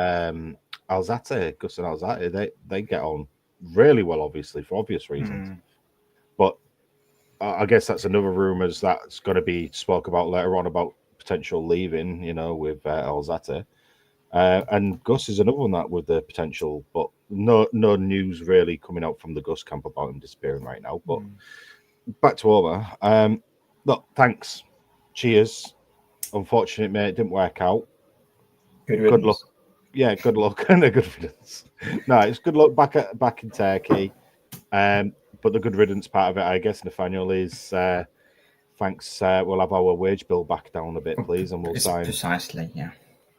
Alzate, Gus and Alzate, they get on really well, obviously, for obvious reasons. But I guess that's another rumours that's going to be spoke about later on about potential leaving, with Alzate. And Gus is another one that with the potential, but no news really coming out from the Gus camp about him disappearing right now. But back to Omar. Look, thanks. Cheers. Unfortunate, mate, it didn't work out. Good luck. Yeah, good luck and a good riddance. No, it's good luck back in Turkey. But the good riddance part of it, I guess, Nathaniel, is thanks. We'll have our wage bill back down a bit, please, and we'll sign precisely,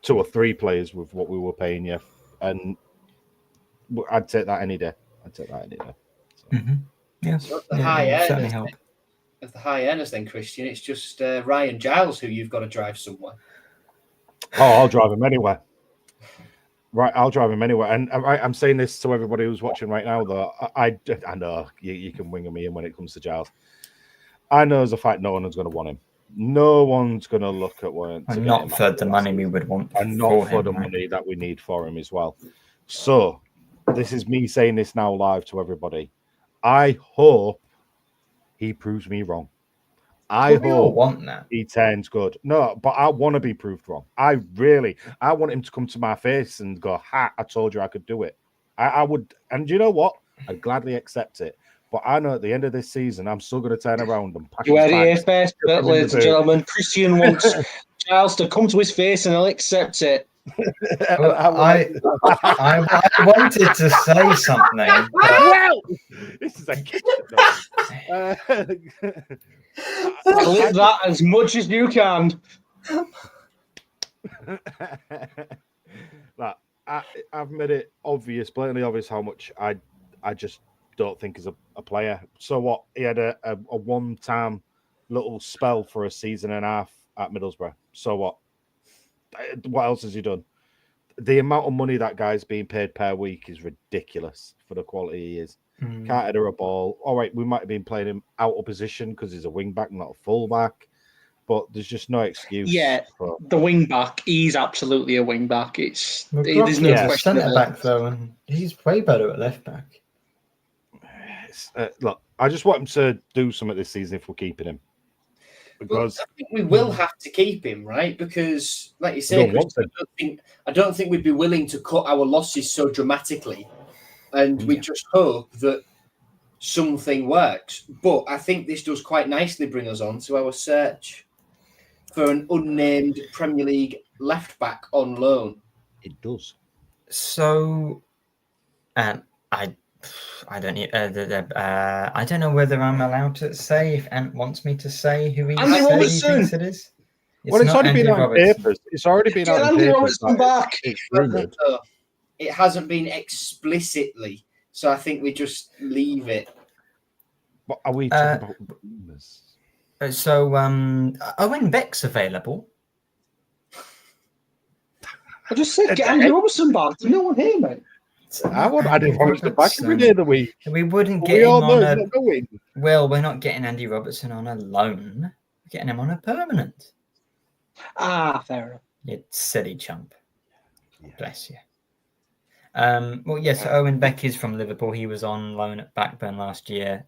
2 or 3 players with what we were paying you, and I'd take that any day. So. Yeah, so the high earners, help. Of the high earners, then Christian, it's just Ryan Giles who you've got to drive somewhere. Oh, I'll drive him anywhere. Right, I'll drive him anywhere. And I'm saying this to everybody who's watching right now, though. I know you can wing me in when it comes to Giles. I know as a fact no one's going to want him. No one's going to look at one. And not for the money we would want. And not for the money that we need for him as well. So, this is me saying this now live to everybody. I hope he proves me wrong. I hope want that. He turns good. No, but I want to be proved wrong. I want him to come to my face and go, "Ha! I told you I could do it." I would, and you know what? I'd gladly accept it. But I know at the end of this season, I'm still going to turn around and pack. You heard it here first, ladies and gentlemen. Christian wants Giles to come to his face, and he'll accept it. I wanted to say something. Well, this is a clip that as much as you can. I've made it blatantly obvious how much I just don't think is a player. So what? He had a one-time little spell for a season and a half at Middlesbrough. So what? What else has he done? the amount of money that guy's being paid per week is ridiculous for the quality he is. Can't header a ball. All right, we might have been playing him out of position because he's a wing back, not a full back. But there's just no excuse. Yeah, the wing back, he's absolutely a wing back. There's no question centre back though, and he's way better at left back. Look, I just want him to do something this season if we're keeping him. Because I think we will have to keep him, right? Because, like you said, I don't think we'd be willing to cut our losses so dramatically, and we just hope that something works. But I think this does quite nicely bring us on to our search for an unnamed Premier League left back on loan. It does. So, I don't. I don't know whether I'm allowed to say if Ant wants me to say who he thinks it is. It's already been out in papers. It's already been out in papers. Andy Robertson back. It's rumored. It hasn't been explicitly, so I think we just leave it. What are we talking about? Rumors? So, Owen Beck's available. I just said get Andy Robertson back. There's no one here, mate. I want Andy Robertson back every day of the week. We wouldn't get him on a... Well, we're not getting Andy Robertson on a loan. We're getting him on a permanent. Fair enough. You silly chump. Yeah. Bless you. Well, yes, Owen Beck is from Liverpool. He was on loan at Blackburn last year.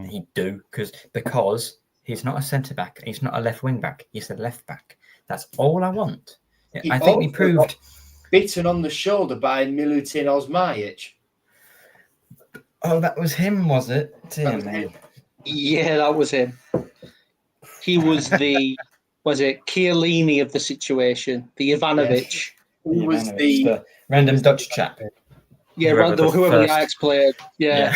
He'd do because he's not a centre back. He's not a left wing back. He's a left back. That's all I want. I think we proved. Bitten on the shoulder by Milutin Osmajic. Oh, that was him, was it? Yeah, that was him. He was it Chiellini of the situation, the Ivanovic. Who was the random Dutch chap. Yeah, whoever the Ajax player. Yeah.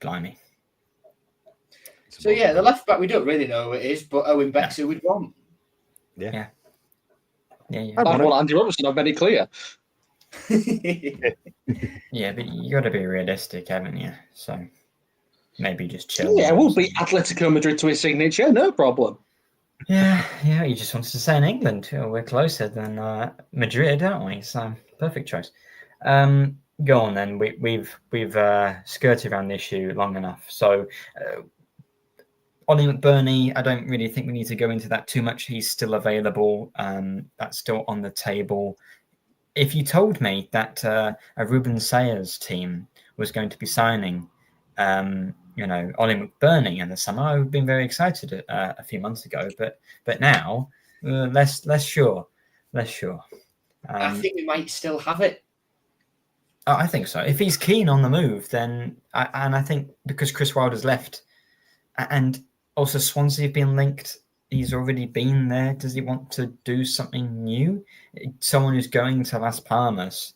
Blimey. So, yeah, the left back, we don't really know who it is, but Owen Beck's who we'd want. Yeah. I want Andy Robertson, I've made it clear. Yeah, but you got to be realistic, haven't you? So maybe just chill. Yeah, we'll beat Atletico Madrid to his signature, no problem. Yeah, he just wants to stay in England. We're closer than Madrid, aren't we? So perfect choice. Go on then. We've skirted around the issue long enough. So. Ollie McBurney, I don't really think we need to go into that too much. He's still available. That's still on the table. If you told me that a Ruben Sayers team was going to be signing, Ollie McBurney in the summer, I would have been very excited a few months ago. But now, less sure. I think we might still have it. Oh, I think so. If he's keen on the move, then I think because Chris Wilder's left, and also Swansea have been linked. He's already been there. Does he want to do something new? Someone who's going to Las Palmas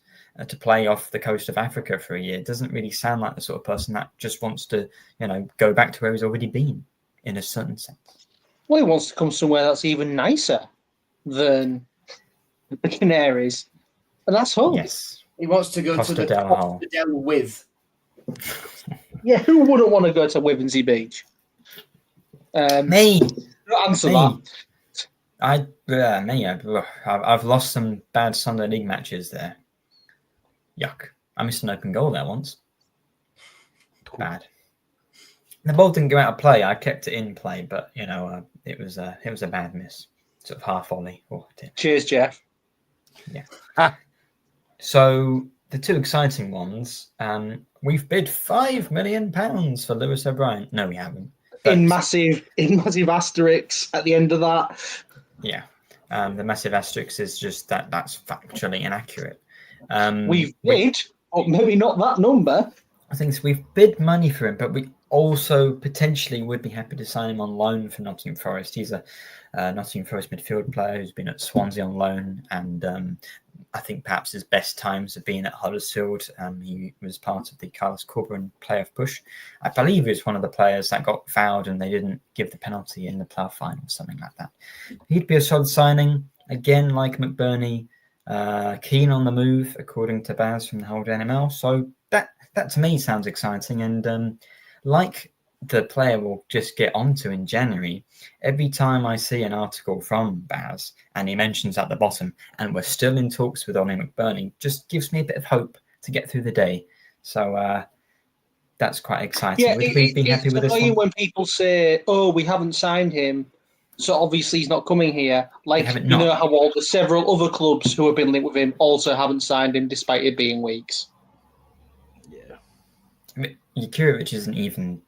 to play off the coast of Africa for a year doesn't really sound like the sort of person that just wants to, go back to where he's already been in a certain sense. Well, he wants to come somewhere that's even nicer than the Canaries. And that's home. Yes. He wants to go Costa to the del Costa del With. Yeah, who wouldn't want to go to Wivensey Beach? Me. Answer me. that. I've lost some bad Sunday League matches there. Yuck. I missed an open goal there once. Bad. The ball didn't go out of play. I kept it in play, but it was a bad miss. Sort of half volley. Oh, cheers, Jeff. Yeah. So the two exciting ones. We've bid £5 million for Lewis O'Brien. No, we haven't. But, in massive asterisks at the end of that. Yeah. The massive asterisk is just that's factually inaccurate. We've bid, or maybe not that number. I think we've bid money for him, but we also potentially would be happy to sign him on loan for Nottingham Forest. He's a Nottingham Forest midfield player who's been at Swansea on loan, and I think perhaps his best times have been at Huddersfield. He was part of the Carlos Corberan playoff push. I believe he was one of the players that got fouled and they didn't give the penalty in the playoff final, something like that. He'd be a solid signing. Again, like McBurney, keen on the move, according to Baz from the whole NML. So that to me sounds exciting. And like the player will just get onto in January. Every time I see an article from Baz and he mentions at the bottom, and we're still in talks with Ollie McBurney, just gives me a bit of hope to get through the day. So that's quite exciting. Yeah, Would we be happy with this one? when people say, "Oh, we haven't signed him, so obviously he's not coming here." Like, haven't you not. know how all the several other clubs who have been linked with him also haven't signed him despite it being weeks. Yeah. I mean, Jurkovic isn't even,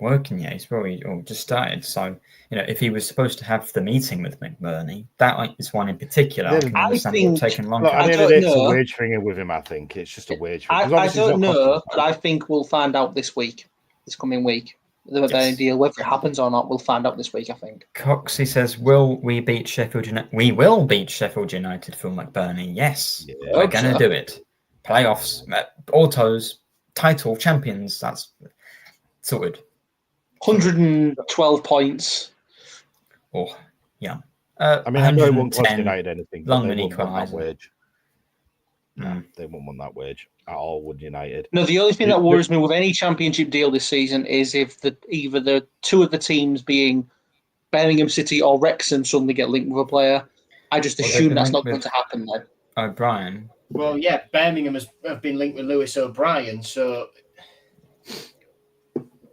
working yet. He's probably just started. So, if he was supposed to have the meeting with McBurney, that is one in particular. I can understand it would have taken longer. Look, I mean, don't it's a know. wage thing with him, I think. It's just a wage thing. 'Cause I obviously he's don't not know, but I think we'll find out this coming week. The McBurney deal, whether it happens or not, we'll find out this week, I think. Coxey says, will we beat Sheffield United? We will beat Sheffield United for McBurney. Yes, we're going to do it. Playoffs, autos, title, champions. That's sorted. 112 points. Oh, yeah. I mean, I know it won't cost United anything, but they won't want that wage. No, they won't want that wage at all, would United? No, the only thing that worries me with any championship deal this season is if either the two of the teams being Birmingham City or Wrexham suddenly get linked with a player. I just assume that's not going to happen then. O'Brien. Well, yeah, Birmingham have been linked with Lewis O'Brien, so...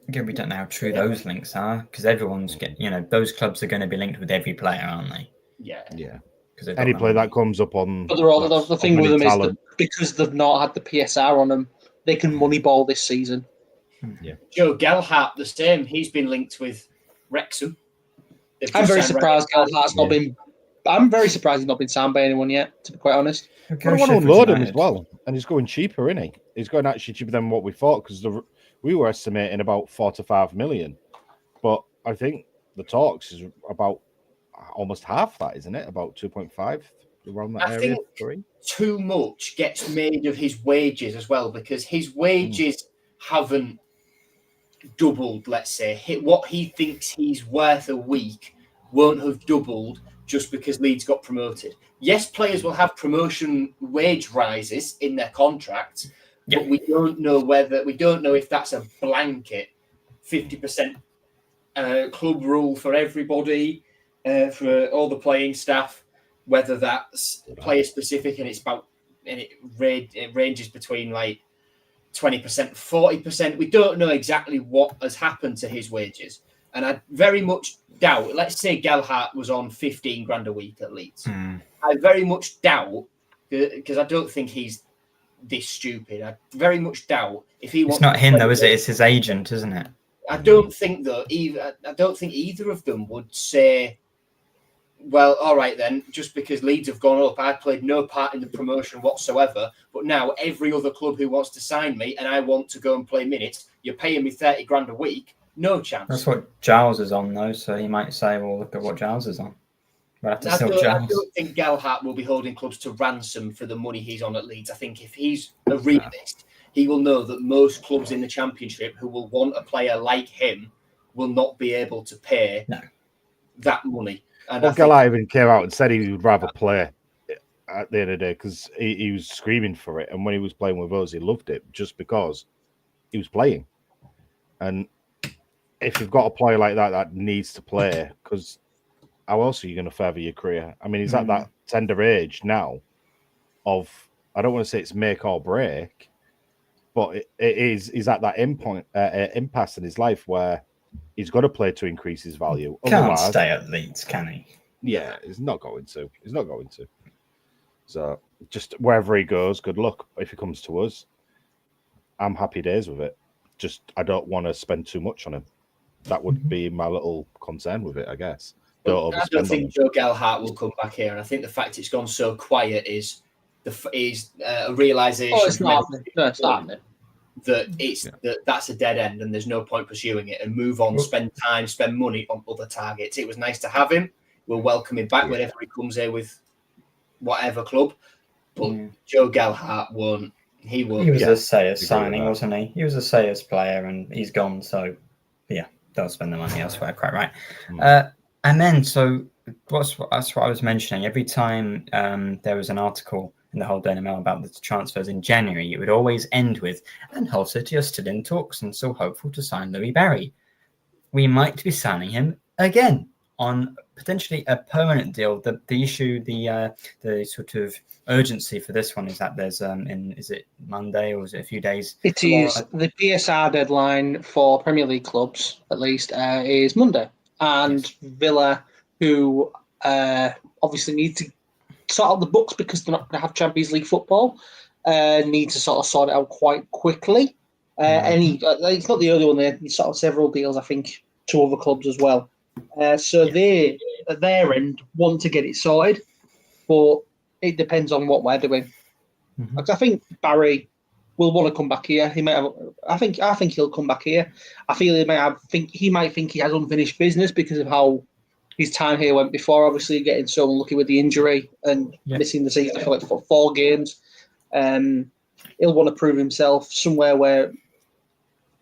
Again, we don't know how true those links are, because everyone's those clubs are going to be linked with every player, aren't they? Yeah. Yeah. Any player that comes up on... But the thing with them is that because they've not had the PSR on them, they can moneyball this season. Yeah. Joe Gelhardt, the same. He's been linked with Wrexham. I'm very surprised Gelhardt's not been... I'm very surprised he's not been signed by anyone yet, to be quite honest. I want to unload him as well, and he's going cheaper, isn't he? He's going actually cheaper than what we thought, because we were estimating about 4 to 5 million. But I think the talks is about almost half that, isn't it? About 2.5, around that area. I think too much gets made of his wages as well, because his wages haven't doubled, let's say. What he thinks he's worth a week won't have doubled just because Leeds got promoted. Yes, players will have promotion wage rises in their contracts, but we don't know if that's a blanket 50% club rule for everybody, for all the playing staff, whether that's player specific and it ranges between like 20%, 40%. We don't know exactly what has happened to his wages. And I very much doubt, let's say Gelhardt was on 15 grand a week at Leeds. I very much doubt, because I don't think he's this stupid. I very much doubt if he wants. It's not him though, is it? It's his agent, isn't it? I don't think though. I don't think either of them would say, "Well, all right then." Just because Leeds have gone up, I played no part in the promotion whatsoever. But now every other club who wants to sign me and I want to go and play minutes, you're paying me 30 grand a week. No chance. That's what Giles is on though, so he might say, "Well, look at what Giles is on." We'll have to I don't think Gelhardt will be holding clubs to ransom for the money he's on at Leeds. I think if he's a realist, he will know that most clubs in the Championship who will want a player like him will not be able to pay that money. And Gelhardt even came out and said he would rather play at the end of the day because he was screaming for it. And when he was playing with us, he loved it just because he was playing. And if you've got a player like that needs to play, because how else are you going to further your career? I mean, he's at that tender age now of, I don't want to say it's make or break, but he's at that impasse in his life where he's got to play to increase his value. Can't stay at Leeds, can he? Yeah, he's not going to. So just wherever he goes, good luck. If he comes to us, I'm happy days with it. Just I don't want to spend too much on him. That would be my little concern with it, I guess. I don't think Joe Gelhardt will come back here, and I think the fact it's gone so quiet is a realisation. It's not happening. That's a dead end, and there's no point pursuing it. And move on, spend time, spend money on other targets. It was nice to have him. We'll welcome him back whenever he comes here with whatever club. But Joe Gelhardt won't. He won't. He was a Sayers signing, wasn't he? He was a Sayers player, and he's gone. So yeah, they'll spend the money elsewhere. Quite right. And then, so that's what I was mentioning. Every time there was an article in the whole Daily Mail about the transfers in January, it would always end with, and Hull City are still in talks and still hopeful to sign Louis Barry. we might be signing him again on potentially a permanent deal. The issue, the sort of urgency for this one is that there's is it Monday or is it a few days? It is the PSR deadline for Premier League clubs, at least, is Monday, and yes. Villa, who obviously need to sort out the books because they're not going to have Champions League football, need to sort of sort it out quite quickly. It's not the only one. They sort of several deals, I think, to other clubs as well. They, at their end, want to get it sorted, but it depends on what we're doing. Mm-hmm. I think Barry will want to come back here. He might have. I think he'll come back here. I feel he might think he has unfinished business because of how his time here went before. Obviously, getting so unlucky with the injury and missing the season for like 4 games. He'll want to prove himself somewhere where.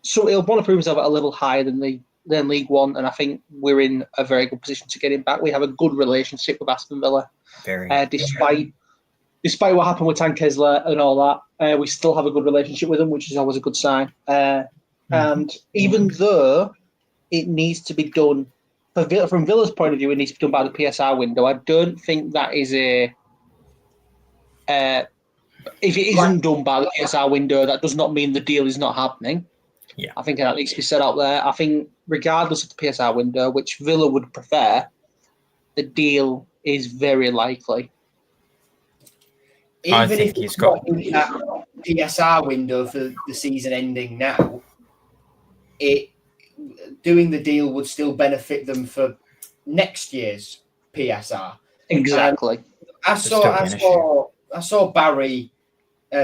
So he'll want to prove himself at a level higher than League One, and I think we're in a very good position to get him back. We have a good relationship with Aston Villa, despite what happened with Tan Kesler and all that. We still have a good relationship with him, which is always a good sign. And even though it needs to be done from Villa's point of view, it needs to be done by the PSR window. I don't think that is a. If it isn't done by the PSR window, that does not mean the deal is not happening. Yeah, I think that needs to be set out there. I think regardless of the PSR window, which Villa would prefer, the deal is very likely. Even if he's got that PSR window for the season ending now, doing the deal would still benefit them for next year's PSR. Exactly. I saw Barry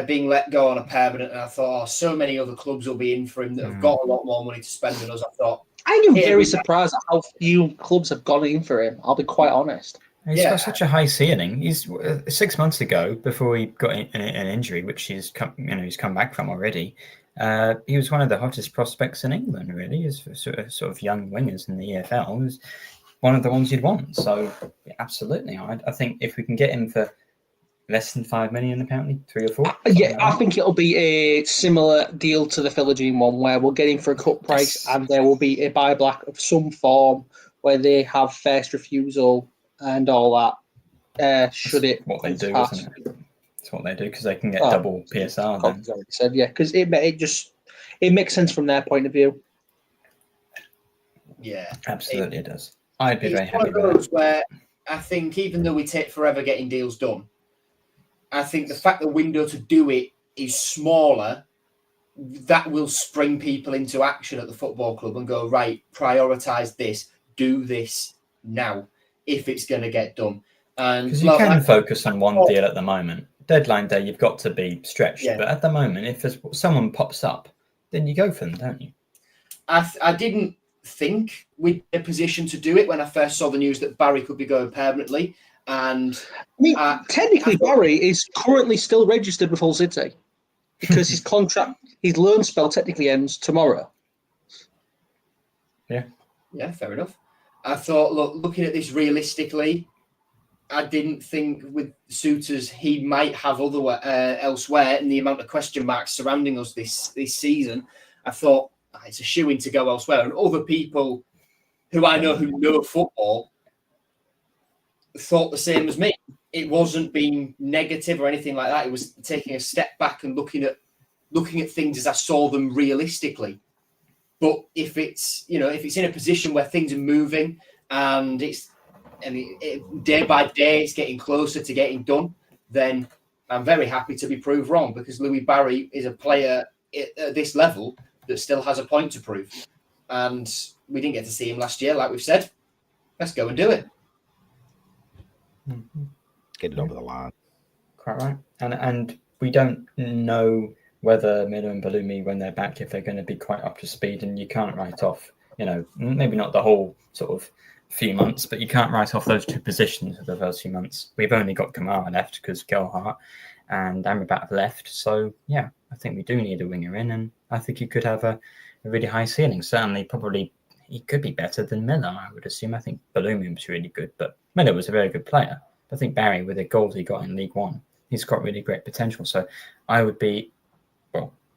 being let go on a permanent, and I thought, so many other clubs will be in for him that have got a lot more money to spend than us. I thought, I am very surprised at how few clubs have gone in for him. I'll be quite honest. He's got such a high ceiling. He's 6 months ago, before he got an injury, which he's come back from already. He was one of the hottest prospects in England. Really, as sort of young wingers in the EFL, he was one of the ones you'd want. So, absolutely, I think if we can get him for less than 5 million, apparently 3 or 4. Yeah, I think it'll be a similar deal to the Philogene one, where we'll get him for a cut price, and there will be a buyback of some form where they have first refusal and all that. Should it? What they do, isn't it? It's what they do because they can get double PSR. Then said, because it makes sense from their point of view. Yeah, absolutely, it does. I'd be very happy with that. It's one of those where I think even though we take forever getting deals done, I think the fact the window to do it is smaller, that will spring people into action at the football club and go, right, prioritise this, do this now, if it's going to get done. Because you can focus on one deal at the moment. Deadline day, you've got to be stretched. Yeah. But at the moment, if someone pops up, then you go for them, don't you? I didn't think we'd be in a position to do it when I first saw the news that Barry could be going permanently. And technically, Barry is currently still registered with Hull City because his loan spell technically ends tomorrow. Yeah, fair enough. I thought, looking at this realistically, I didn't think with suitors he might have elsewhere, and the amount of question marks surrounding us this season. I thought it's a shoo-in to go elsewhere, and other people who I know who know football thought the same as me. It wasn't being negative or anything like that. It was taking a step back and looking at things as I saw them realistically. But if it's in a position where things are moving and day by day it's getting closer to getting done, then I'm very happy to be proved wrong, because Louis Barry is a player at this level that still has a point to prove. And we didn't get to see him last year, like we've said. Let's go and do it. Get it over the line. Quite right. And we don't know whether Miller and Balumi, when they're back, if they're going to be quite up to speed, and you can't write off, maybe not the whole sort of few months, but you can't write off those 2 positions for the first few months. We've only got Kamara left because Gelhardt and Amrabat have left. So, yeah, I think we do need a winger in, and I think he could have a really high ceiling. Certainly, probably, he could be better than Miller, I would assume. I think Balumi was really good, but Miller was a very good player. I think Barry, with the goals he got in League One, he's got really great potential. So I would be,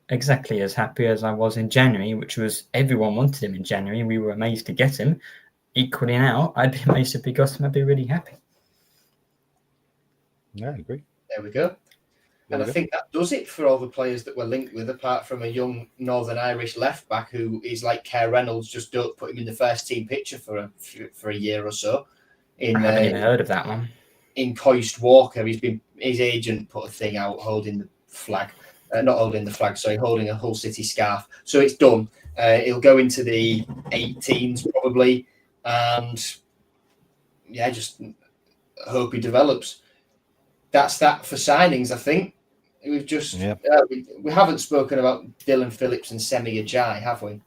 exactly as happy as I was in January, which was everyone wanted him in January. We were amazed to get him. Equally now, I'd be amazed if we got him. I'd be really happy. Yeah, I agree. There we go. And I think that does it for all the players that we're linked with, apart from a young Northern Irish left back who is like Kerr Reynolds. Just don't put him in the first team picture for a year or so. I haven't even heard of that one. In Coist Walker, his agent put a thing out holding the flag, not holding the flag, sorry, holding a Hull City scarf. So it's done. He'll go into the 18s probably, and yeah, just hope he develops. That's that for signings, I think. We've just we haven't spoken about Dylan Phillips and Semi Ajayi, have we?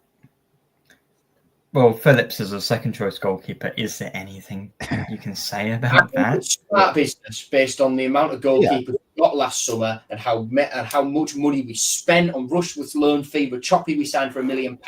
Well, Phillips is a second choice goalkeeper. Is there anything you can say about that? It's smart business based on the amount of goalkeepers we got last summer and how much money we spent on Rushworth's loan fee. With Choppy, we signed for £1 million.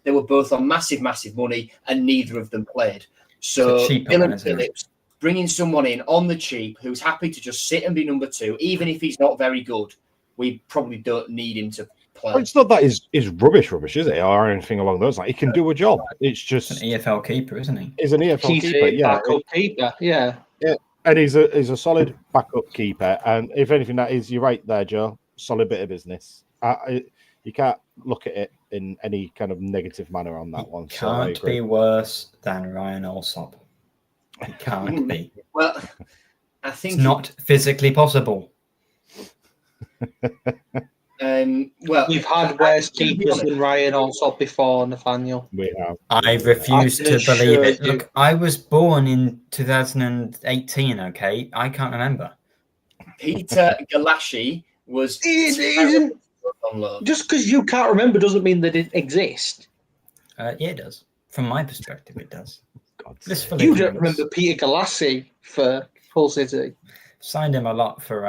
They were both on massive money, and neither of them played. So Dylan Phillips, bringing someone in on the cheap who's happy to just sit and be number 2, even if he's not very good, we probably don't need him to play. Well, it's not that he's rubbish, is it, or anything along those lines. He can do a job. It's just an EFL keeper, isn't he? He's an EFL keeper, backup keeper, yeah. And he's a solid backup keeper. And if anything, that is, you're right there, Joe. Solid bit of business. You can't look at it in any kind of negative manner on that one. Can't be worse than Ryan Alsop. It can't be. Well, I think it's not physically possible. We've had worse keepers than Ryan Alsop before, Nathaniel. We have. I refuse to believe it. Look, I was born in 2018. Okay, I can't remember. Peter Galassi was. Just because you can't remember doesn't mean that it exists. Yeah, it does. From my perspective, it does. You don't remember Peter Galassi for Hull City. Signed him a lot for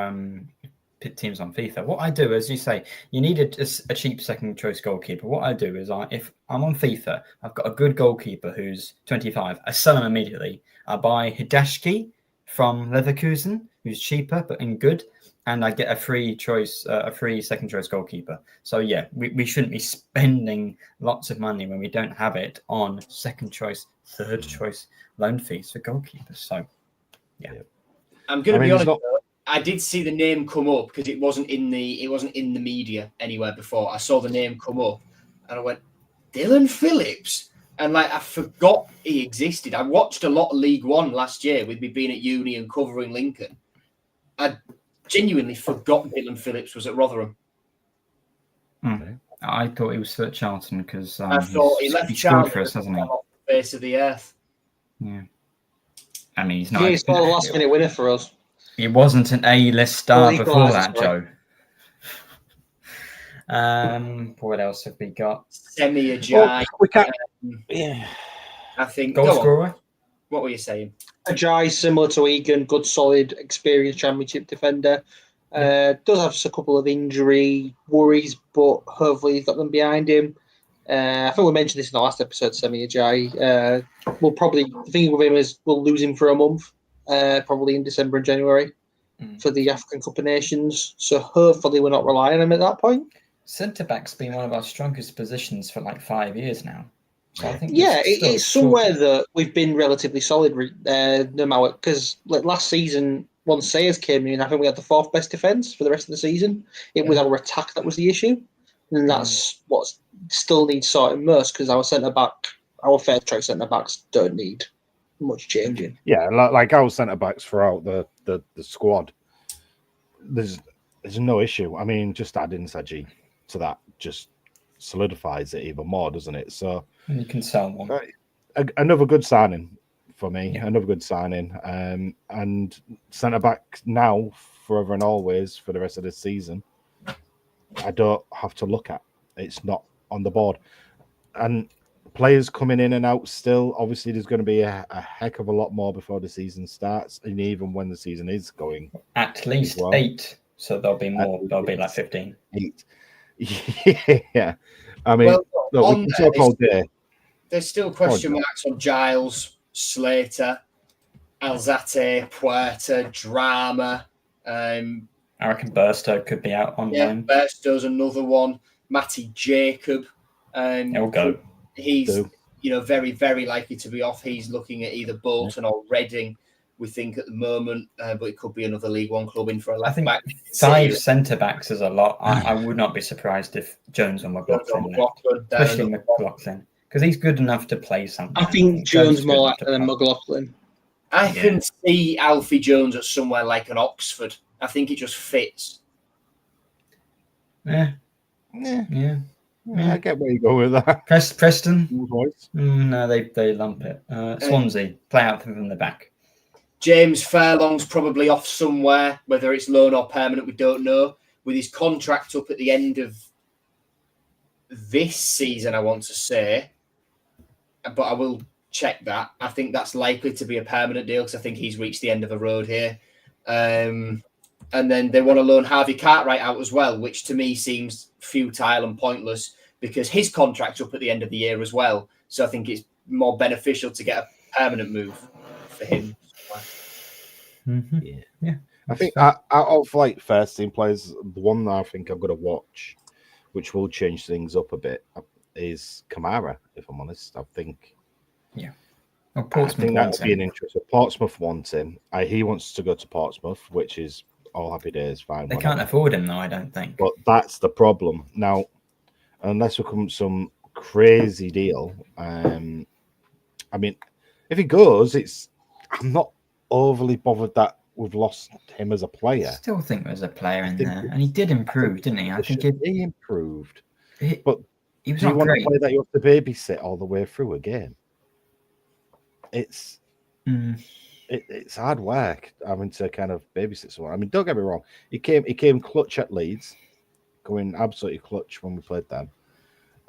teams on FIFA. What I do, as you say, you need a cheap second choice goalkeeper. What I do is if I'm on FIFA, I've got a good goalkeeper who's 25. I sell him immediately. I buy Hidashki from Leverkusen, who's cheaper but in good, and I get a free second choice goalkeeper. So yeah, we shouldn't be spending lots of money when we don't have it on second choice, third choice loan fees for goalkeepers. So yeah, I'm going to be honest. I did see the name come up because it wasn't in the media anywhere before. I saw the name come up and I went, Dylan Phillips, and I forgot he existed. I watched a lot of League One last year with me being at uni and covering Lincoln. I genuinely forgot Dylan Phillips was at Rotherham. I thought he was at Charlton because I thought he left Charlton for us, hasn't he? Off the face of the earth. Yeah, I mean he's not. He's the last minute winner for us. He wasn't an A-list star before that, Joe. What else have we got? Semi Ajayi. I think goal scorer. What were you saying? Ajayi, similar to Egan, good, solid, experienced Championship defender. Does have just a couple of injury worries, but hopefully he's got them behind him. I think we mentioned this in the last episode. Semi Ajayi. We'll probably the thing with him is we'll lose him for a month. Probably in December and January for the African Cup of Nations. So hopefully we're not relying on him at that point. Centre-back's been one of our strongest positions for 5 years now. So I think it's somewhere that we've been relatively solid no matter, because last season, once Sayers came in, I think we had the 4th best defence for the rest of the season. It was our attack that was the issue. And that's what still needs sorting most, because our fair trade centre-backs don't need much changing. Yeah, like our centre backs throughout the squad, there's no issue. I mean, just adding Saji to that just solidifies it even more, doesn't it? So you can sell one. Another good signing for me. Yeah. Another good signing. And centre back now, forever and always for the rest of the season. I don't have to look at. It's not on the board. And players coming in and out still. Obviously, there's going to be a heck of a lot more before the season starts, and even when the season is going. At least 8. So there'll be more. There'll be 15. 8. Yeah. I mean, we can talk all day. There's still question marks on Giles, Slater, Alzate, Puerta, Drama. I reckon Burstow could be out on loan. Burstow's another one. Matty Jacob. He'll go. He's very, very likely to be off. He's looking at either Bolton or Reading, we think, at the moment, but it could be another League One club in for a left back. 5 centre backs is a lot. I would not be surprised if Jones or McLaughlin, especially McLaughlin, because he's good enough to play something. I think Jones more likely than McLaughlin. I can see Alfie Jones at somewhere like an Oxford. I think it just fits. Yeah. I get where you go with that. Preston? No, they lump it. Swansea, play out from the back. James Fairlong's probably off somewhere, whether it's loan or permanent, we don't know. With his contract up at the end of this season, I want to say, but I will check that. I think that's likely to be a permanent deal because I think he's reached the end of a road here. And then they want to loan Harvey Cartwright out as well, which to me seems futile and pointless because his contract's up at the end of the year as well. So I think it's more beneficial to get a permanent move for him. Yeah. I think out of like first team players, the one that I think I'm going to watch, which will change things up a bit, is Kamara. If I'm honest, I think. Yeah. Well, Portsmouth I think that would be an interest. Portsmouth wants him. He wants to go to Portsmouth, which is all happy days, fine. They can't afford him though, I don't think. But that's the problem now. Unless we come to some crazy deal, I mean, if he goes, I'm not overly bothered that we've lost him as a player. I still think there's a player in there, and he did improve, didn't he? I think he improved, but he was do you not want great. a player that you have to babysit all the way through a game? It's hard work having to kind of babysit someone. I mean, don't get me wrong, he came clutch at Leeds, going absolutely clutch when we played them,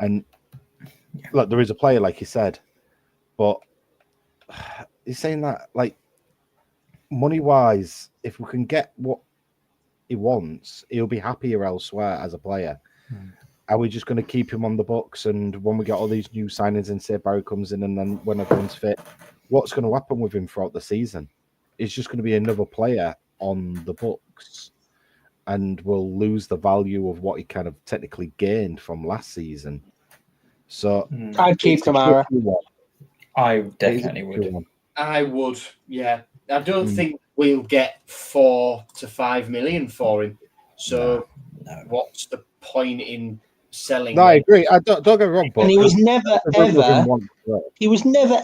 and look, there is a player like you said, but he's saying that like. Money wise, if we can get what he wants, he'll be happier elsewhere as a player. Are we just going to keep him on the books? And when we get all these new signings and say Barry comes in and then when everyone's fit, what's going to happen with him throughout the season? He's just going to be another player on the books and we'll lose the value of what he kind of technically gained from last season. So I'd keep Kamara. I definitely would. I would, yeah. I don't think we'll get 4 to 5 million for him. So what's the point in selling? No, I agree. I don't get me wrong, but and he was never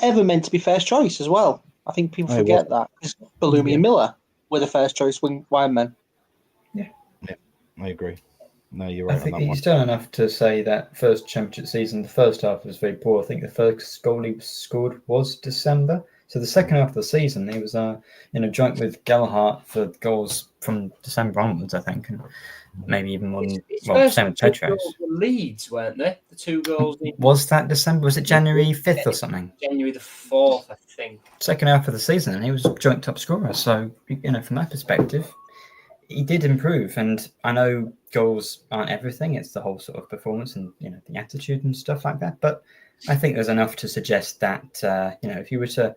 ever meant to be first choice as well. I think people forget that because Bellumi and Miller were the first choice wide men. Yeah, I agree. No, you're right. I think he's done enough to say that first championship season, the first half was very poor. I think the first goal he scored was December. So the second half of the season, he was in a joint with Gelhardt for goals from December onwards, I think, and maybe even more than same with Petros. Leeds, weren't they? The 2 goals. Was that December? Was it January 5th or something? January the 4th, I think. Second half of the season, and he was joint top scorer. So from that perspective, he did improve. And I know goals aren't everything; it's the whole sort of performance and the attitude and stuff like that. But I think there's enough to suggest that if you were to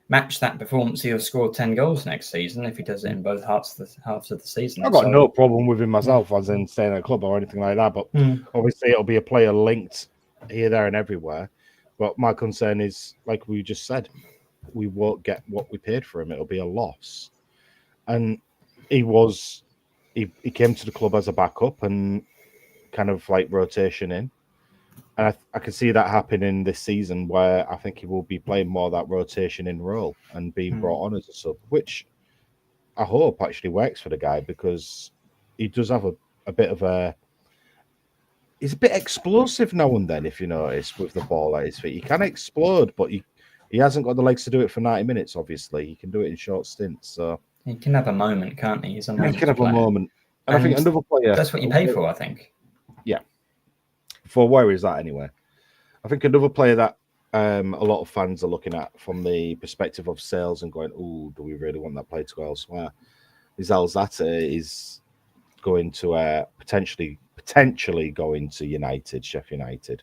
match that performance, he'll score 10 goals next season if he does it in both halves of the season. I've got no problem with him myself, as in staying at a club or anything like that. But obviously, it'll be a player linked here, there, and everywhere. But my concern is, like we just said, we won't get what we paid for him. It'll be a loss. And he came to the club as a backup and kind of like rotation in. And I can see that happening this season where I think he will be playing more of that rotation in role and being brought on as a sub, which I hope actually works for the guy because he does have a bit of a... He's a bit explosive now and then, if you notice, with the ball at his feet. He can explode, but he hasn't got the legs to do it for 90 minutes, obviously. He can do it in short stints. So he can have a moment, can't he? He can have a moment. And I think another player... That's what you pay for, I think. Yeah. For where is that anyway? I think another player that a lot of fans are looking at from the perspective of sales and going, "Oh, do we really want that player to go elsewhere?" is Alzate is going to potentially going to Sheffield United.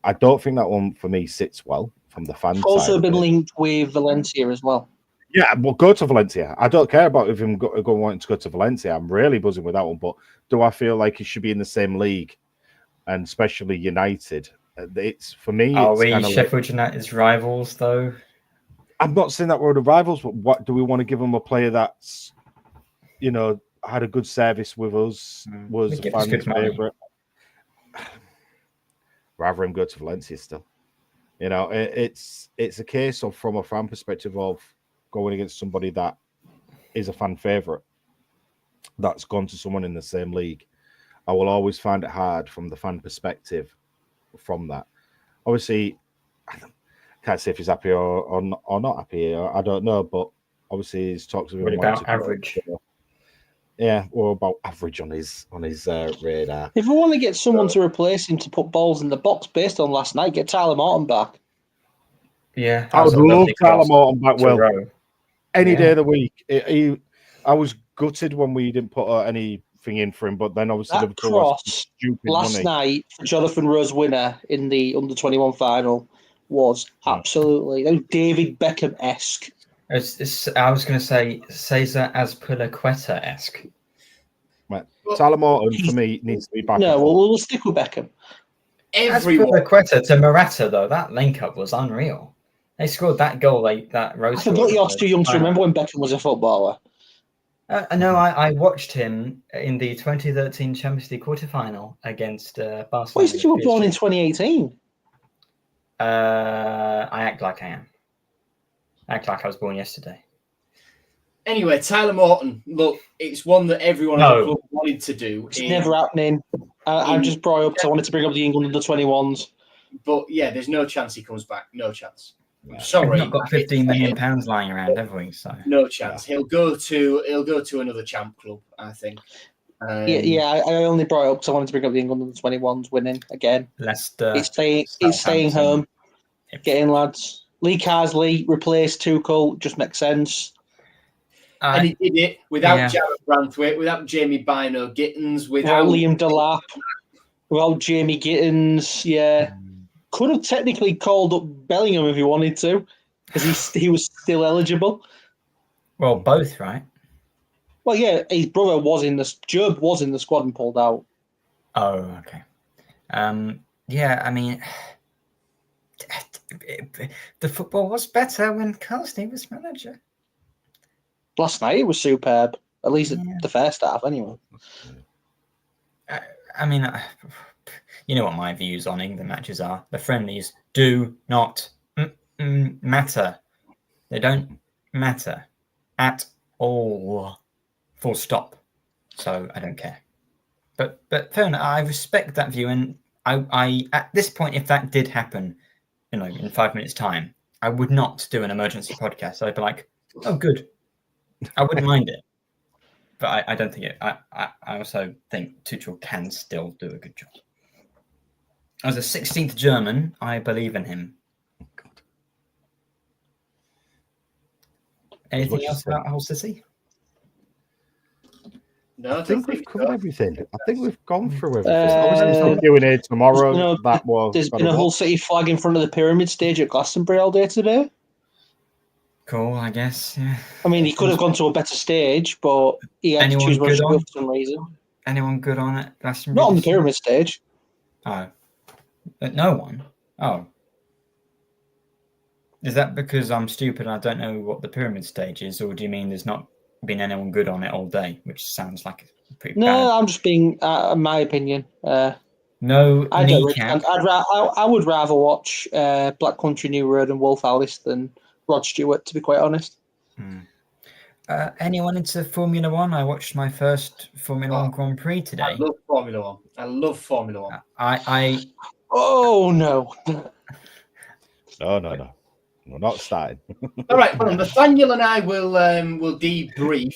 I don't think that one for me sits well from the fan side. Also been linked with Valencia as well. Yeah, well, go to Valencia. I don't care about if him wanting to go to Valencia. I'm really buzzing with that one. But do I feel like he should be in the same league and especially United. It's for me. Are it's we kind of Sheffield United's rivals, though? I'm not saying that we're the rivals, but what do we want to give them a player that's, had a good service with us, was a fan favourite? Rather him go to Valencia still. It's a case of, from a fan perspective, of going against somebody that is a fan favourite that's gone to someone in the same league. I will always find it hard from the fan perspective from that. Obviously, I can't say if he's happy or not happy. I don't know, but obviously he's talks of What about average? Yeah, or about average on his radar. If we want to get someone to replace him to put balls in the box based on last night, get Tyler Morton back. Yeah, I would love Tyler Morton back. Well, any day of the week. I was gutted when we didn't put anything in for him, but then obviously that Liverpool cross was stupid last money. night for Jonathan Rose winner in the under-21 final was absolutely David Beckham-esque. I was going to say Cesar Azpilicueta-esque. Right. Tyler Morton for me needs to be back. No, we'll stick with Beckham. Azpilicueta to Morata, though, that link-up was unreal. They scored that goal, that Rose. I forgot you're too young to remember when Beckham was a footballer. No, I watched him in the 2013 Champions League quarter-final against Barcelona. Why did you were born in 2018? I act like I am. Act like I was born yesterday. Anyway, Tyler Morton, look, it's one that everyone at the club wanted to do. It's never happening. I just brought it up because I wanted to bring up the England under-21s. But yeah, there's no chance he comes back. No chance. Sorry, we've not got £15 million lying around, have we? So no chance. Yeah. He'll go to another champ club, I think. I only brought it up because I wanted to bring up the England under-21s winning again. Leicester. It's staying home. Get in, lads. Lee Carsley replaced Tuchel just makes sense. And he did it without Jarrett Branthwaite, without Jamie Bino Gittins, without Liam Delap, without Jamie Gittins. Yeah. Could have technically called up Bellingham if he wanted to, because he was still eligible. Well, both, right? Well, yeah, his brother was in the squad and pulled out. Oh, okay. Yeah, I mean, the football was better when Carsley was manager. Last night it was superb. At least the first half, anyway. I mean. You know what my views on England matches are. The friendlies do not matter. They don't matter at all. Full stop. So I don't care. But fair enough. I respect that view, and I at this point, if that did happen, in 5 minutes' time, I would not do an emergency podcast. I'd be like, oh, good. I wouldn't mind it. But I don't think it. I also think Tuchel can still do a good job. As a 16th German, I believe in him. God. Anything else about Hull City? No, I think we've covered everything. I think we've gone through everything. Obviously, there's no Q&A tomorrow. There's been a Hull City flag in front of the pyramid stage at Glastonbury all day today. Cool, I guess. Yeah. I mean, he could have gone to a better stage, but he had to choose Russia for some reason. Anyone good on it? Glastonbury? Not on the pyramid stage. Oh. No one? Oh. Is that because I'm stupid and I don't know what the pyramid stage is, or do you mean there's not been anyone good on it all day, which sounds like pretty bad? No, I'm just being, my opinion. No I kneecap. I would rather watch Black Country New Road and Wolf Alice than Rod Stewart, to be quite honest. Anyone into Formula One? I watched my first Formula One Grand Prix today. I love Formula One. Oh, no. No. We're not starting. All right, well, Nathaniel and I will debrief.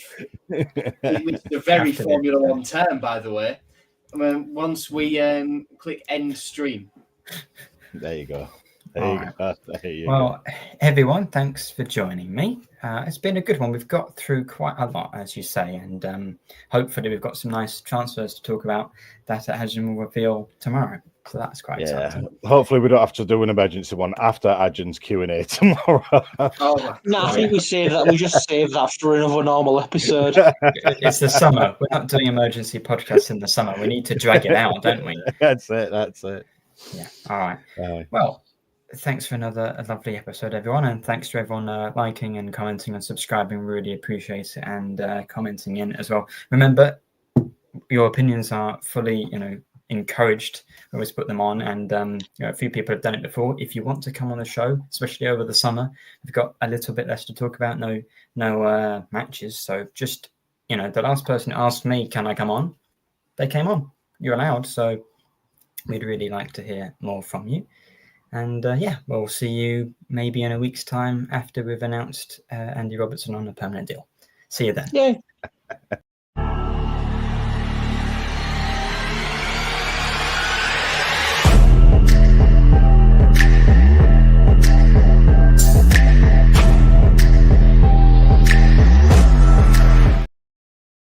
It's a very Formula One term, by the way. Once we click end stream. There you go. Well, everyone, thanks for joining me. It's been a good one. We've got through quite a lot, as you say, and hopefully we've got some nice transfers to talk about that Acun will reveal tomorrow. So that's quite Yeah. exciting. Hopefully we don't have to do an emergency one after Acun's Q&A tomorrow. No, I think we save that. We just save that for another normal episode. It's the summer. We're not doing emergency podcasts in the summer. We need to drag it out, don't we? That's it. Yeah. All right. Well, thanks for a lovely episode, everyone, and thanks to everyone liking and commenting and subscribing. Really appreciate it, and commenting in as well. Remember, your opinions are fully, encouraged. We always put them on, and a few people have done it before. If you want to come on the show, especially over the summer, we've got a little bit less to talk about. No matches. So just, the last person asked me, "Can I come on?" They came on. You're allowed. So we'd really like to hear more from you. And we'll see you maybe in a week's time after we've announced Andy Robertson on a permanent deal. See you then. Yeah.